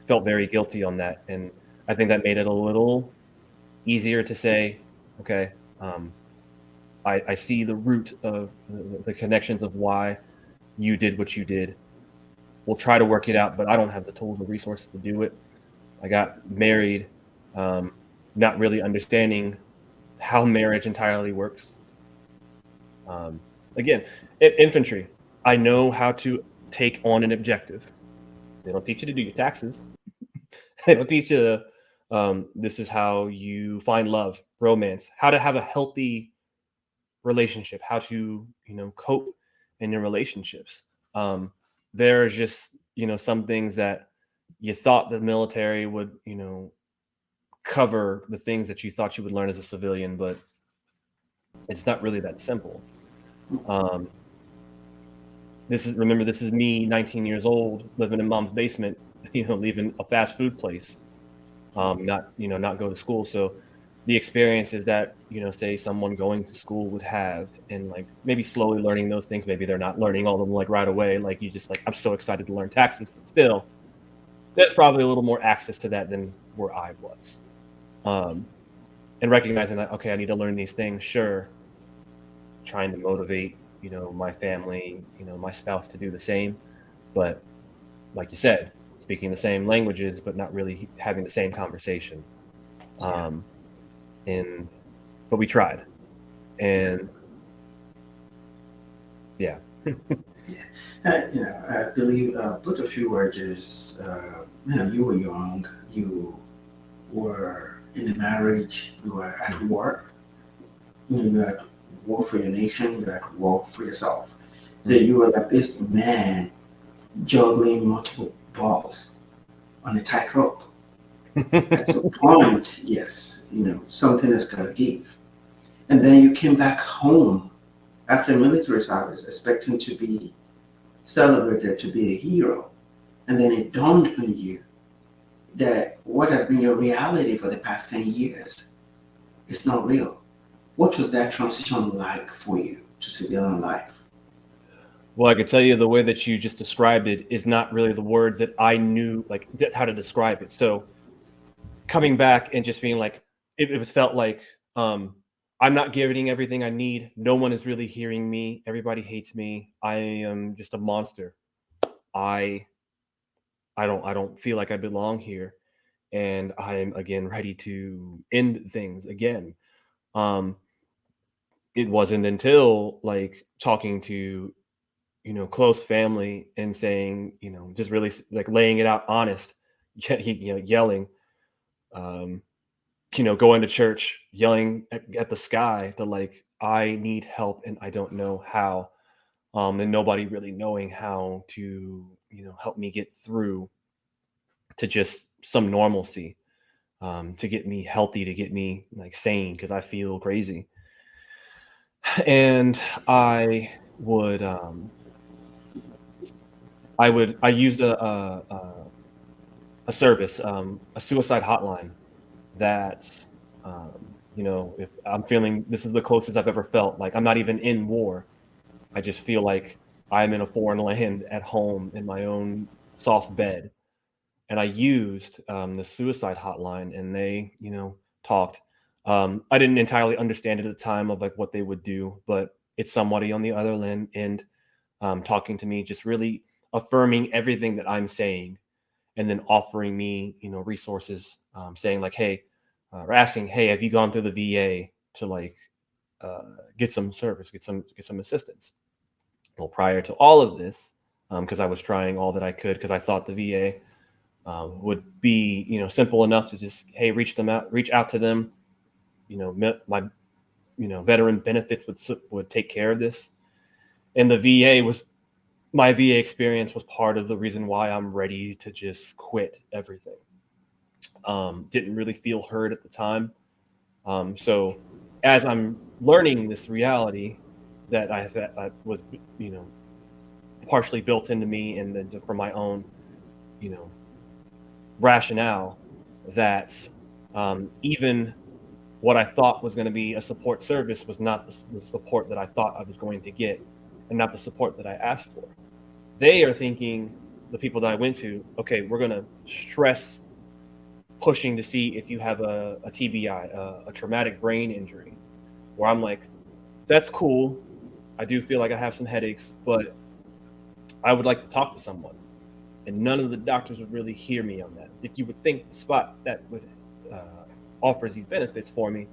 felt very guilty on that. And I think that made it a little easier to say, okay, I see the root of the connections of why you did what you did. We'll try to work it out, but I don't have the tools or resources to do it. I got married, not really understanding how marriage entirely works. Again, infantry, I know how to take on an objective. They don't teach you to do your taxes. They don't teach you this is how you find love, romance, how to have a healthy relationship, how to cope in your relationships. There's just some things that you thought the military would cover, the things that you thought you would learn as a civilian, but it's not really that simple. Um, this is me, 19 years old, living in mom's basement, leaving a fast food place, not go to school. So the experiences that say someone going to school would have, and like maybe slowly learning those things, maybe they're not learning all of them like right away, like you just like, I'm so excited to learn taxes, but still there's probably a little more access to that than where I was. And recognizing that, okay, I need to learn these things, sure, trying to motivate my family, my spouse to do the same, but like you said, speaking the same languages but not really having the same conversation. And but we tried, and yeah. I believe both of you were just, you were young, you were in a marriage, you were at war, you were at war for your nation, you were at war for yourself. So you were like this man juggling multiple balls on a tightrope. At some point, yes, something has got to give. And then you came back home after military service, expecting to be celebrated, to be a hero. And then it dawned on you that what has been your reality for the past 10 years is not real. What was that transition like for you to civilian life? Well, I could tell you the way that you just described it is not really the words that I knew, like how to describe it. So coming back and just being like, it was felt like, I'm not getting everything I need. No one is really hearing me. Everybody hates me. I am just a monster. I don't feel like I belong here. And I'm again ready to end things again. Um, it wasn't until like talking to close family and saying, just really like laying it out honest, yelling, um, going to church, yelling at the sky to like, I need help and I don't know how. And nobody really knowing how to, help me get through to just some normalcy, to get me healthy, to get me like sane, because I feel crazy. And would, I used a service, a suicide hotline that, if I'm feeling, this is the closest I've ever felt. Like I'm not even in war. I just feel like I'm in a foreign land at home in my own soft bed. And I used the suicide hotline, and they, talked. I didn't entirely understand it at the time of like what they would do, but it's somebody on the other end, talking to me, just really affirming everything that I'm saying, and then offering me, resources, saying like, hey, or asking, hey, have you gone through the VA to like get some service, get some assistance? Well, prior to all of this, because I was trying all that I could, because I thought the VA would be, simple enough to just, hey, reach out to them, my veteran benefits would take care of this. And my VA experience was part of the reason why I'm ready to just quit everything. Didn't really feel heard at the time. So as I'm learning this reality that I was, partially built into me, and then from my own, you know, rationale, that even what I thought was going to be a support service was not the support that I thought I was going to get, and not the support that I asked for. They are thinking, the people that I went to, okay, we're going to stress pushing to see if you have a TBI, a traumatic brain injury, where I'm like, that's cool. I do feel like I have some headaches, but I would like to talk to someone. And none of the doctors would really hear me on that. If you would think the spot that would offers these benefits for me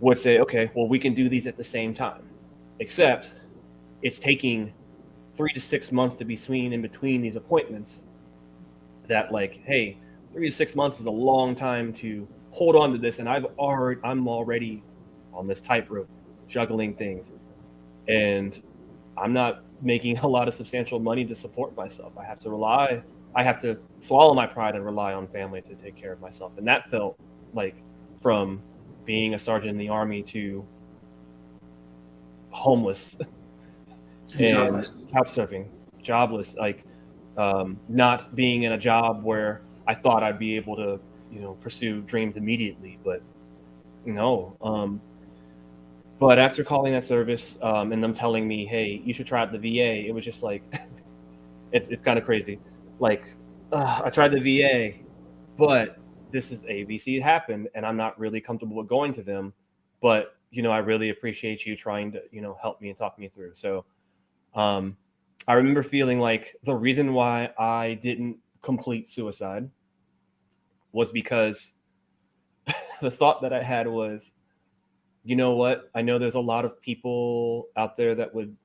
would say, okay, well, we can do these at the same time, except it's taking 3 to 6 months to be swinging in between these appointments. That, like, hey, 3 to 6 months is a long time to hold on to this, and I'm already on this tightrope, juggling things, and I'm not making a lot of substantial money to support myself. I have to swallow my pride and rely on family to take care of myself. And that felt like, from being a sergeant in the Army to homeless and Jobless. couch surfing, jobless, like not being in a job where I thought I'd be able to, pursue dreams immediately, but no. But after calling that service, and them telling me, hey, you should try out the VA, it was just like, it's kind of crazy. Like, I tried the VA, but this is ABC. It happened, and I'm not really comfortable with going to them. But I really appreciate you trying to help me and talk me through. So, I remember feeling like the reason why I didn't complete suicide was because the thought that I had was, you know what? I know there's a lot of people out there that would,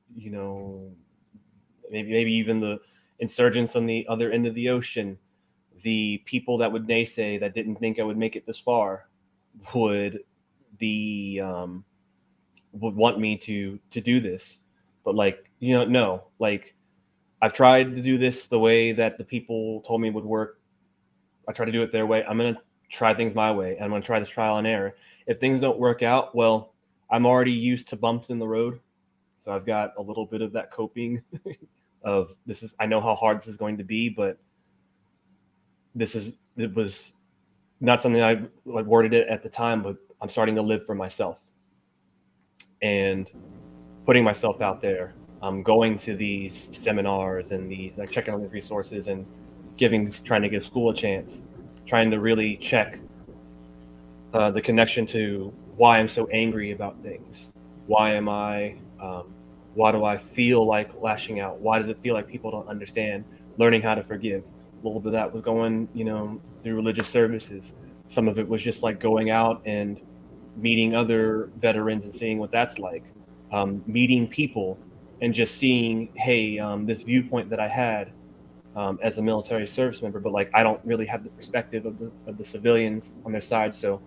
maybe even the insurgents on the other end of the ocean, the people that would naysay, that didn't think I would make it this far, would be would want me to do this. But, like, no, like, I've tried to do this the way that the people told me would work. I try to do it their way. I'm gonna try things my way. I'm gonna try this trial and error. If things don't work out, well, I'm already used to bumps in the road, so I've got a little bit of that coping of I know how hard this is going to be, but it was not something I worded it at the time, but I'm starting to live for myself and putting myself out there. I'm going to these seminars and these, like, checking on these resources and trying to give school a chance, trying to really check the connection to why I'm so angry about things. Why do I feel like lashing out? Why does it feel like people don't understand? Learning how to forgive. A little bit of that was going, through religious services. Some of it was just like going out and meeting other veterans and seeing what that's like. Meeting people and just seeing, hey, this viewpoint that I had as a military service member, but, like, I don't really have the perspective of the civilians on their side. So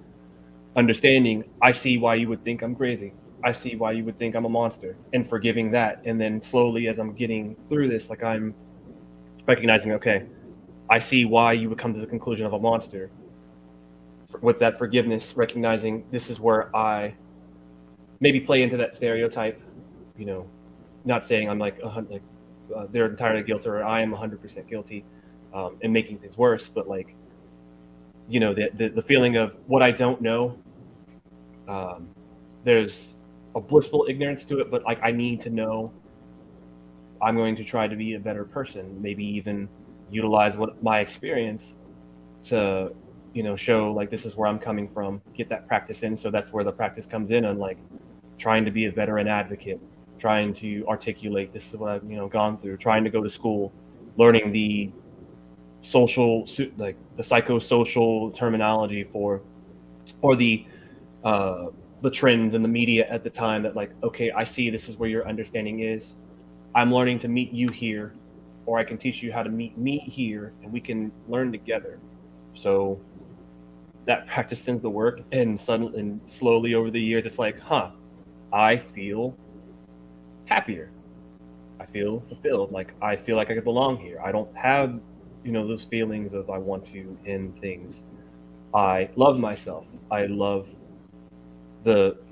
understanding, I see why you would think I'm crazy. I see why you would think I'm a monster, and forgiving that. And then slowly, as I'm getting through this, like, I'm recognizing, okay, I see why you would come to the conclusion of a monster. With that forgiveness, recognizing this is where I maybe play into that stereotype, not saying I'm like they're entirely guilty or I am 100% guilty, and making things worse, but, like, the feeling of what I don't know. There's a blissful ignorance to it, but, like, I need to know. I'm going to try to be a better person, maybe even utilize what my experience to, show, like, this is where I'm coming from, get that practice in. So that's where the practice comes in, on, like, trying to be a veteran advocate, trying to articulate, this is what I've, gone through, trying to go to school, learning the the psychosocial terminology or the trends in the media at the time, that, like, okay, I see this is where your understanding is. I'm learning to meet you here, or I can teach you how to meet me here, and we can learn together. So that practice tends to work, and suddenly and slowly over the years, it's like, I feel happier. I feel fulfilled. Like I feel like I belong here. I don't have, those feelings of I want to end things. I love myself. I love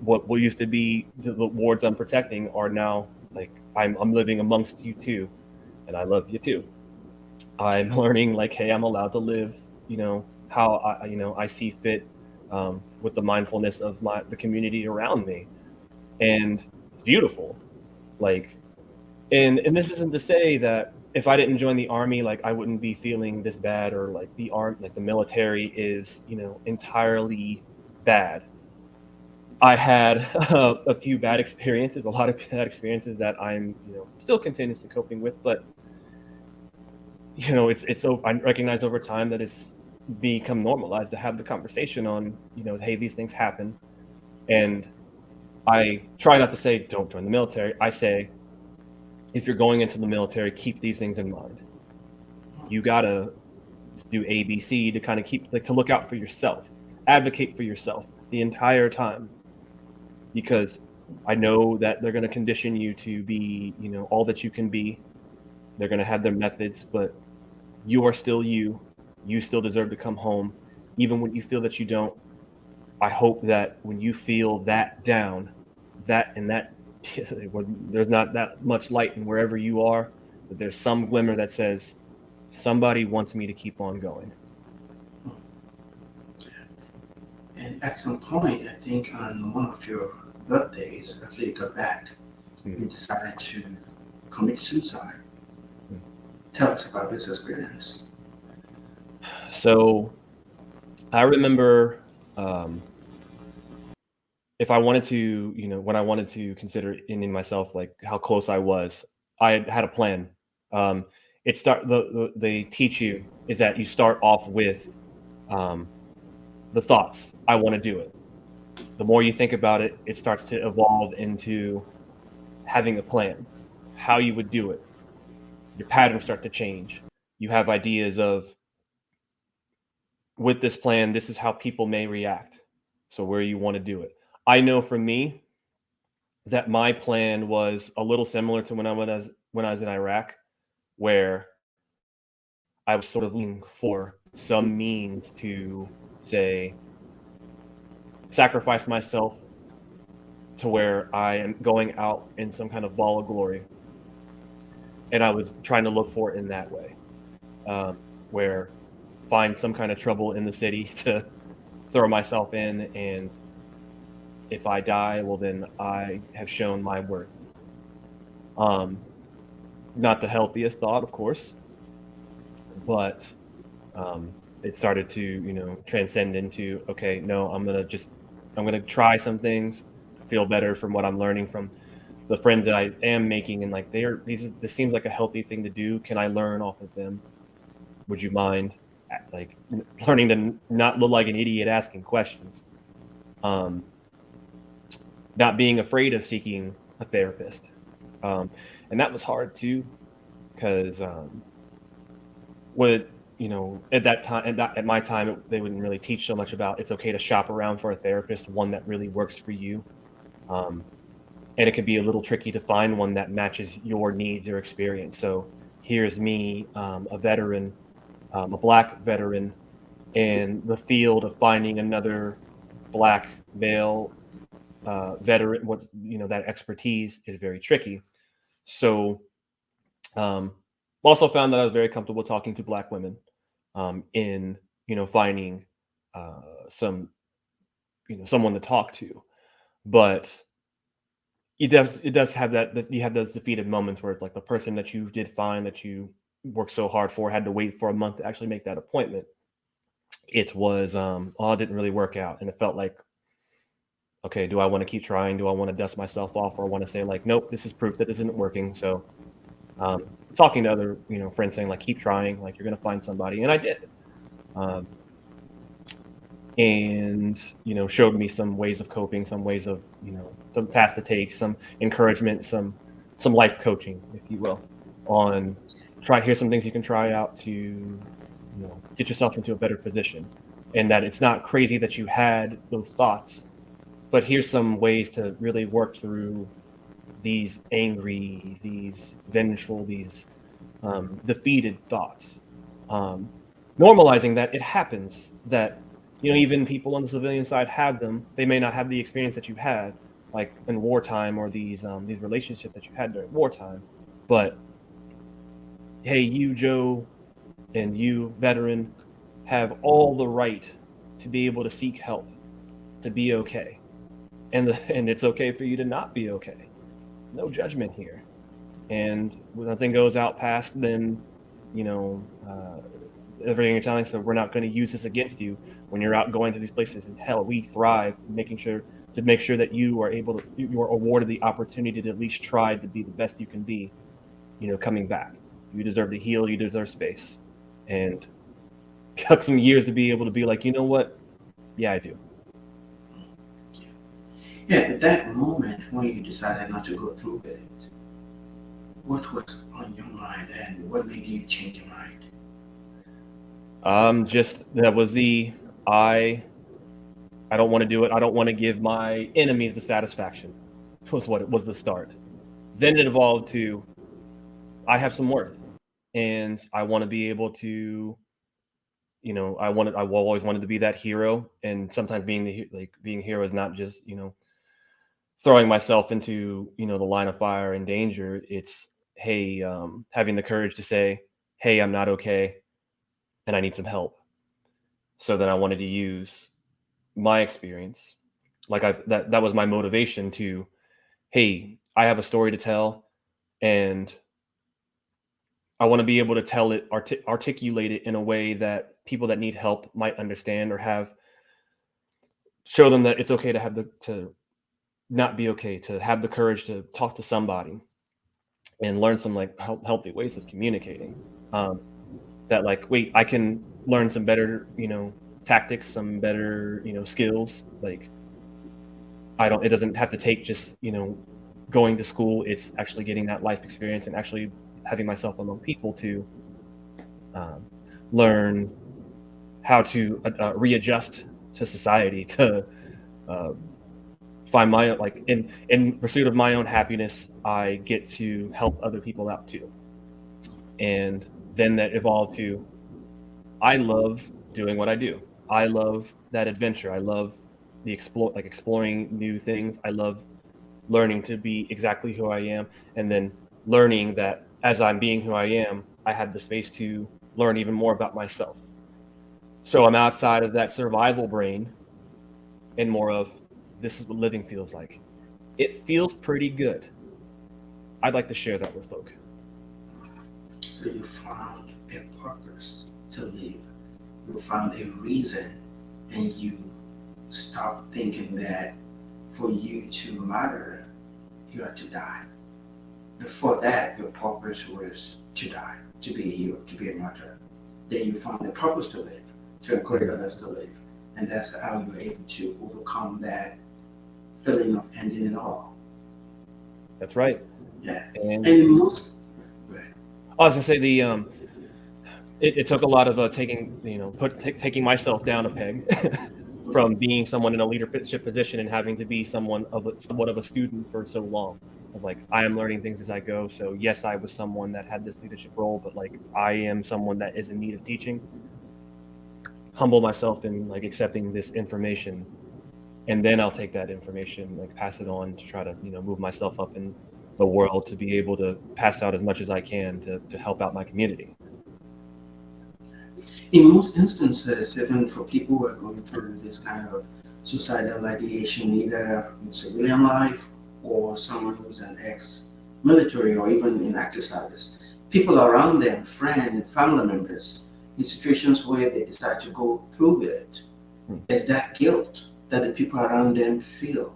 what used to be the wards I'm protecting are now like I'm living amongst you too, and I love you too. I'm learning like, hey, I'm allowed to live, how I see fit, with the mindfulness of the community around me, and it's beautiful. Like, and this isn't to say that if I didn't join the army, like I wouldn't be feeling this bad, or like the military is, entirely bad. I had a few bad experiences, a lot of bad experiences that I'm, still continuously coping with. But I recognize over time that it's become normalized to have the conversation on, hey, these things happen, and I try not to say don't join the military. I say if you're going into the military, keep these things in mind. You gotta do ABC to kind of keep to look out for yourself, advocate for yourself the entire time, because I know that they're going to condition you to be, all that you can be. They're going to have their methods, but you are still you. You still deserve to come home, even when you feel that you don't. I hope that when you feel that down, that there's not that much light in wherever you are, that there's some glimmer that says somebody wants me to keep on going. And at some point, I think on one of your birthdays, after you got back, you decided to commit suicide. Tell us about this experience. So I remember, if I wanted to, when I wanted to consider ending myself, like how close I was, I had a plan. They teach you is that you start off with, the thoughts. I want to do it. The more you think about it, it starts to evolve into having a plan, how you would do it. Your patterns start to change. You have ideas of, with this plan, this is how people may react. So where you want to do it. I know for me that my plan was a little similar to when I was in Iraq, where I was sort of looking for some means to say sacrifice myself to where I am going out in some kind of ball of glory. And I was trying to look for it in that way, where find some kind of trouble in the city to throw myself in, and if I die, well, then I have shown my worth. Not the healthiest thought, of course, but it started to, transcend into, okay, no, I'm gonna try some things, feel better from what I'm learning from the friends that I am making, and like this seems like a healthy thing to do. Can I learn off of them? Would you mind, like, learning to not look like an idiot asking questions? Not being afraid of seeking a therapist. And that was hard too, because at that time, at my time, they wouldn't really teach so much about it's okay to shop around for a therapist, one that really works for you. And it can be a little tricky to find one that matches your needs or experience. So here's me, a veteran, a Black veteran, in the field of finding another Black male veteran. That expertise is very tricky. So also found that I was very comfortable talking to Black women, in finding some someone to talk to. But it does have that you have those defeated moments where it's like the person that you did find, that you worked so hard for, had to wait for a month to actually make that appointment. It was it didn't really work out, and it felt like, okay, do I want to keep trying? Do I want to dust myself off, or want to say like, nope, this is proof that this isn't working? So talking to other friends, saying like, keep trying, like you're gonna find somebody, and I did. And showed me some ways of coping, some ways of some paths to take, some encouragement, some life coaching, if you will, on here's some things you can try out to get yourself into a better position. and that it's not crazy that you had those thoughts, but here's some ways to really work through these angry, these vengeful, these defeated thoughts. Um, Normalizing that it happens, that even people on the civilian side have them. They may not have the experience that you had, like in wartime, or these relationships that you had during wartime. But hey, you Joe and you veteran have all the right to be able to seek help, to be okay, and it's okay for you to not be okay. No judgment here. And when nothing goes out past, then everything you're telling us, so we're not going to use this against you when you're out going to these places. And hell, we thrive making sure that you are awarded the opportunity to at least try to be the best you can be, coming back. You deserve to heal, you deserve space. And it took some years to be able to be like, you know what? Yeah, I do. Yeah, at that moment when you decided not to go through with it, what was on your mind and what made you change your mind? Just that was I don't want to do it. I don't want to give my enemies the satisfaction. Was what it was, the start. Then it evolved to, I have some worth, and I want to be able to, I've always wanted to be that hero. And sometimes being being a hero is not just, throwing myself into, the line of fire and danger. It's, hey, having the courage to say, hey, I'm not okay and I need some help. So then I wanted to use my experience. Like that was my motivation to, hey, I have a story to tell, and I want to be able to tell it, articulate it in a way that people that need help might understand, or show them that it's okay to to not be okay, to have the courage to talk to somebody and learn some like healthy ways of communicating. That like, wait, I can learn some better, tactics, some better, skills. Like, it doesn't have to take just, going to school. It's actually getting that life experience and actually having myself among people to learn how to readjust to society, to find my, like, in pursuit of my own happiness, I get to help other people out too. And then that evolved to, I love doing what I do. I love that adventure. I love exploring new things. I love learning to be exactly who I am, and then learning that as I'm being who I am, I have the space to learn even more about myself. So I'm outside of that survival brain and more of, this is what living feels like. It feels pretty good. I'd like to share that with folk. So you found a purpose to live. You found a reason, and you stopped thinking that for you to matter, you had to die. Before that, your purpose was to die, to be a hero, to be a martyr. Then you found a purpose to live, to encourage others to live. And that's how you were able to overcome that feeling of ending it all. That's right. Yeah. And most, I was gonna say it took a lot of taking taking myself down a peg from being someone in a leadership position and having to be somewhat of a student for so long. Of like, I am learning things as I go. So yes, I was someone that had this leadership role, but like, I am someone that is in need of teaching. Humble myself in like accepting this information, and then I'll take that information, like pass it on to try to move myself up in the world, to be able to pass out as much as I can to help out my community. in most instances, even for people who are going through this kind of suicidal ideation, either in civilian life or someone who's an ex-military or even in active service, people around them, friends, family members, in situations where they decide to go through with it, there's that guilt that the people around them feel.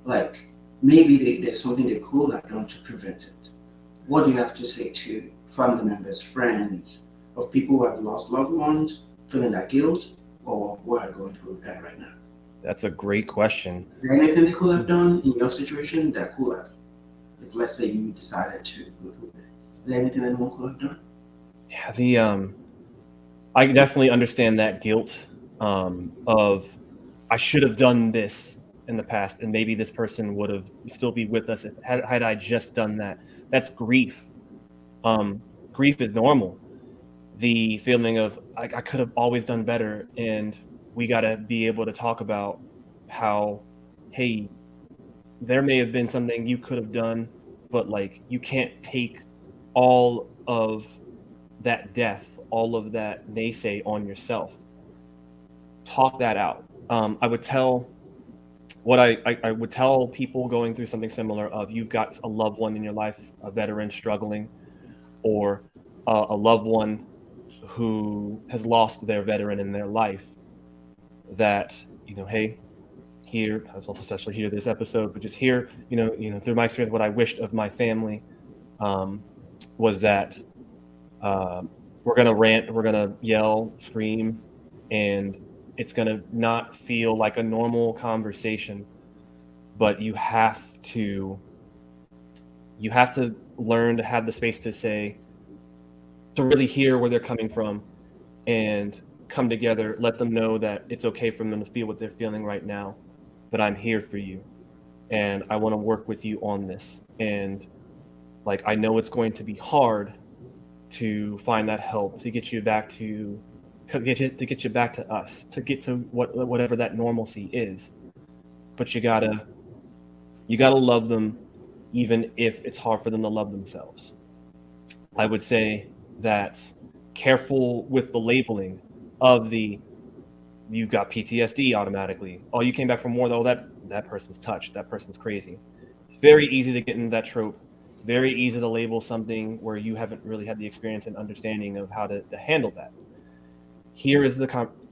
Like maybe there's something they could have done to prevent it. What do you have to say to family members, friends, of people who have lost loved ones, feeling that guilt, or who are going through that right now? That's a great question. Is there anything they could have done in your situation that could have, if let's say you decided to go through it? Is there anything anyone could have done? Yeah, I definitely understand that guilt of I should have done this in the past, and maybe this person would have still be with us if had I just done that. That's grief. Grief is normal. The feeling of I could have always done better, and we got to be able to talk about how, hey, there may have been something you could have done, but like you can't take all of that death, all of that naysay on yourself. Talk that out. I would tell what I would tell people going through something similar of you've got a loved one in your life, a veteran struggling, or a loved one who has lost their veteran in their life, that, hey, here, especially here this episode, but just here, through my experience, what I wished of my family um, was that uh, we're gonna rant, we're gonna yell, scream, and it's gonna not feel like a normal conversation, but you have to learn to have the space to say, to really hear where they're coming from, and come together, let them know that it's okay for them to feel what they're feeling right now, but I'm here for you, and I want to work with you on this. And like, I know it's going to be hard to find that help to get you back to get you back to us, to get to whatever that normalcy is. But you gotta love them, even if it's hard for them to love themselves. I would say that careful with the labeling of the you got PTSD automatically. Oh, you came back from war though. That person's touched. That person's crazy. It's very easy to get into that trope. Very easy to label something where you haven't really had the experience and understanding of how to handle that. Here is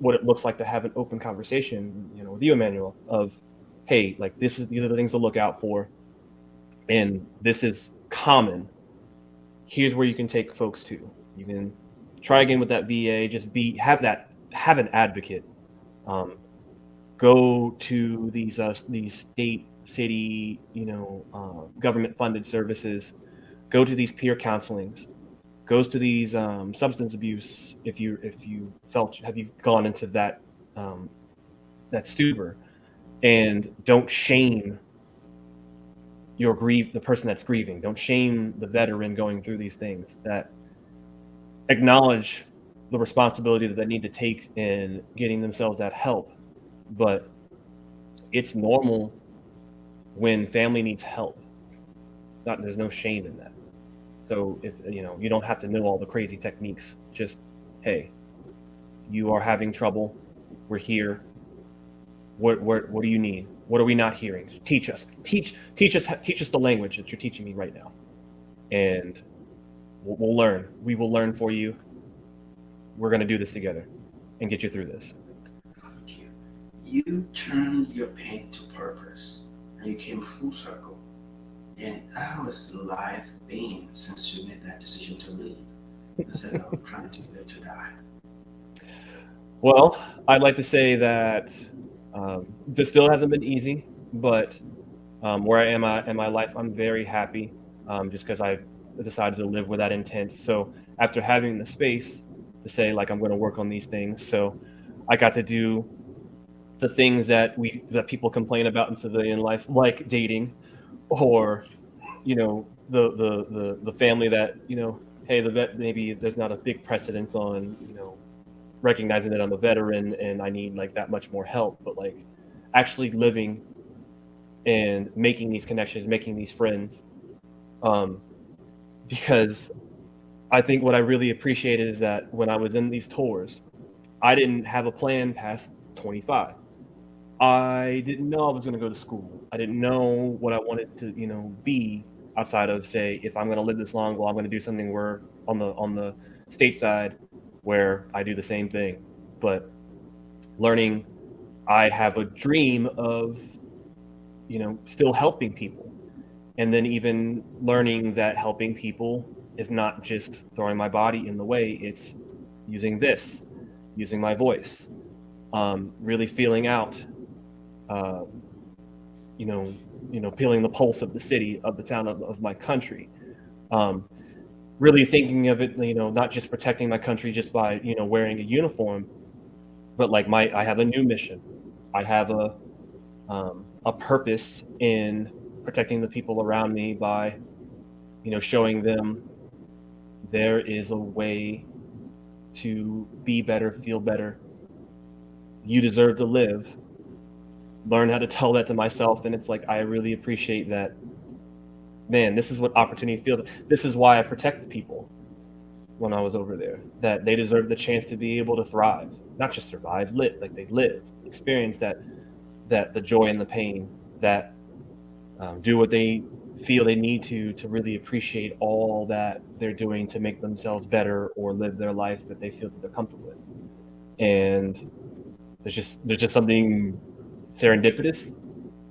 what it looks like to have an open conversation, with you, Emmanuel, of, hey, like these are the things to look out for, and this is common. Here's where you can take folks to. You can try again with that VA. Just have an advocate. Um, Go to these state, city, government funded services. Go to these peer counselings. Goes to these substance abuse. If you felt, have you gone into that stupor, and don't shame the person that's grieving. Don't shame the veteran going through these things. That acknowledge the responsibility that they need to take in getting themselves that help. But it's normal when family needs help. There's no shame in that. So if you don't have to know all the crazy techniques. Just, hey, you are having trouble. We're here. What do you need? What are we not hearing? Teach us. Teach us the language that you're teaching me right now, and we'll learn. We will learn for you. We're going to do this together and get you through this. Thank you. You turned your pain to purpose, and you came full circle. And that was life being since you made that decision to leave instead of trying to live to die. Well, I'd like to say that this still hasn't been easy, but where I am in my life, I'm very happy, just because I decided to live with that intent. So after having the space to say, like, I'm going to work on these things, so I got to do the things that people complain about in civilian life, like dating, or the family that, hey, the vet, maybe there's not a big precedence on recognizing that I'm a veteran and I need like that much more help, but like actually living and making these connections, making these friends. Because I think what I really appreciated is that when I was in these tours, I didn't have a plan past 25. I didn't know I was going to go to school. I didn't know what I wanted to, be outside of, say, if I'm going to live this long, well, I'm going to do something where on the state side where I do the same thing. But learning, I have a dream of, still helping people. And then even learning that helping people is not just throwing my body in the way, it's using my voice, really feeling out, feeling the pulse of the city, of the town, of my country. Really thinking of it, not just protecting my country just by, wearing a uniform, but like I have a new mission. I have a purpose in protecting the people around me by, showing them there is a way to be better, feel better. You deserve to live. Learn how to tell that to myself. And it's like, I really appreciate that. Man, this is what opportunity feels. This is why I protect people when I was over there, that they deserve the chance to be able to thrive, not just survive, live, like they live, experience that the joy and the pain, that do what they feel they need to really appreciate all that they're doing to make themselves better or live their life that they feel that they're comfortable with. And there's just something serendipitous,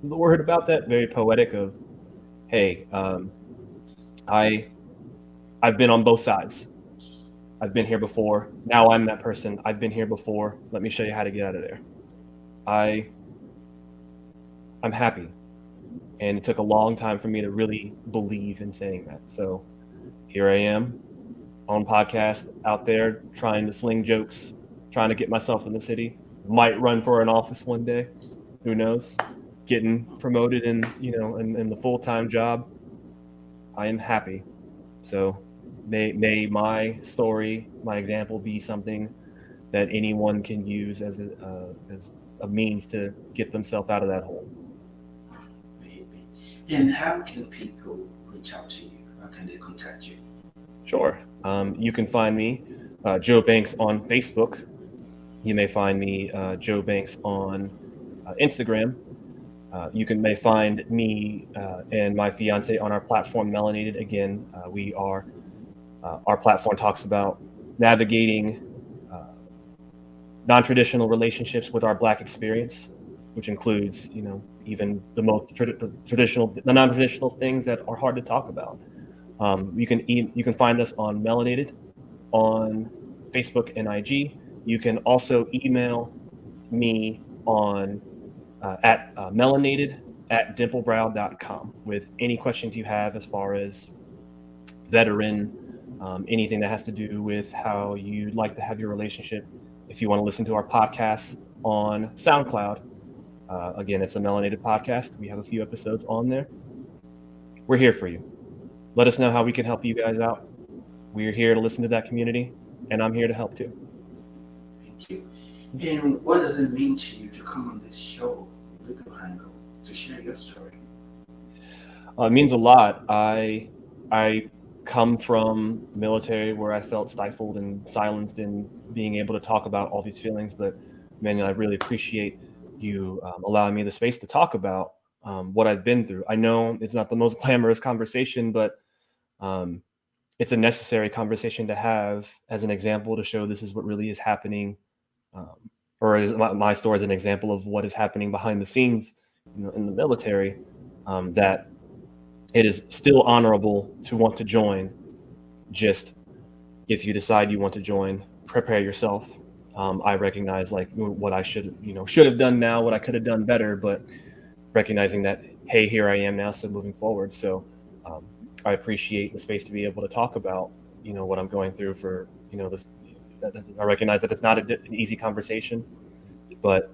is the word about that, very poetic of, hey, I've been on both sides. I've been here before. Now I'm that person. I've been here before. Let me show you how to get out of there. I'm happy. And it took a long time for me to really believe in saying that. So here I am on podcast out there trying to sling jokes, trying to get myself in the city. Might run for an office one day. Who knows? Getting promoted in the full-time job. I am happy. So may my story, my example, be something that anyone can use as a means to get themselves out of that hole. Maybe. And how can people reach out to you? How can they contact you? Sure. You can find me, Joe Banks, on Facebook. You may find me, Joe Banks, on Instagram. You may find me and my fiance on our platform, Melanated. Again, our platform talks about navigating non-traditional relationships with our Black experience, which includes, even the most the non-traditional things that are hard to talk about. You can find us on Melanated on Facebook and IG. You can also email me on at melanated@dimplebrow.com with any questions you have as far as veteran, anything that has to do with how you'd like to have your relationship. If you want to listen to our podcast on SoundCloud, again, it's a Melanated podcast. We have a few episodes on there. We're here for you. Let us know how we can help you guys out. We're here to listen to that community, and I'm here to help too. Thank you. And what does it mean to you to come on this show, Legal Angle, to share your story? It means a lot. I come from military where I felt stifled and silenced in being able to talk about all these feelings. But Emmanuel, I really appreciate you allowing me the space to talk about what I've been through. I know it's not the most glamorous conversation, but it's a necessary conversation to have as an example to show this is what really is happening, or is my story as an example of what is happening behind the scenes, in the military, that it is still honorable to want to join. Just if you decide you want to join, prepare yourself. I recognize like what I should have done now, what I could have done better, but recognizing that, hey, here I am now, so moving forward. So I appreciate the space to be able to talk about, what I'm going through for, this. I recognize that it's not an easy conversation, but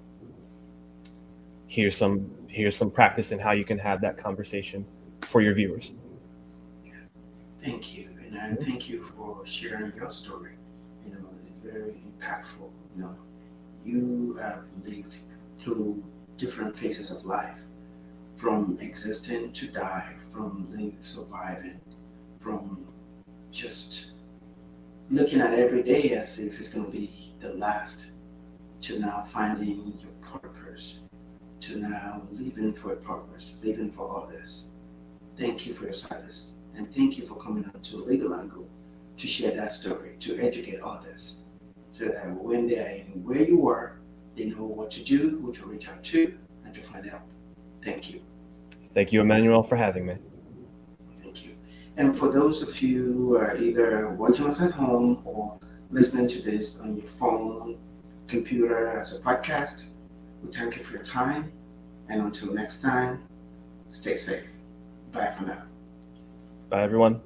here's some practice in how you can have that conversation for your viewers. Thank you, and thank you for sharing your story. It's very impactful. You have lived through different phases of life, from existing to die, from surviving, from just looking at every day as if it's going to be the last, to now finding your purpose, to now living for a purpose, living for others. Thank you for your service, and thank you for coming on to Legal Angle to share that story, to educate others, so that when they are in where you were, they know what to do, who to reach out to, and to find out. Thank you. Thank you, Emmanuel, for having me. Thank you. And for those of you who are either watching us at home or listening to this on your phone, computer, as a podcast, we thank you for your time. And until next time, stay safe. Bye for now. Bye, everyone.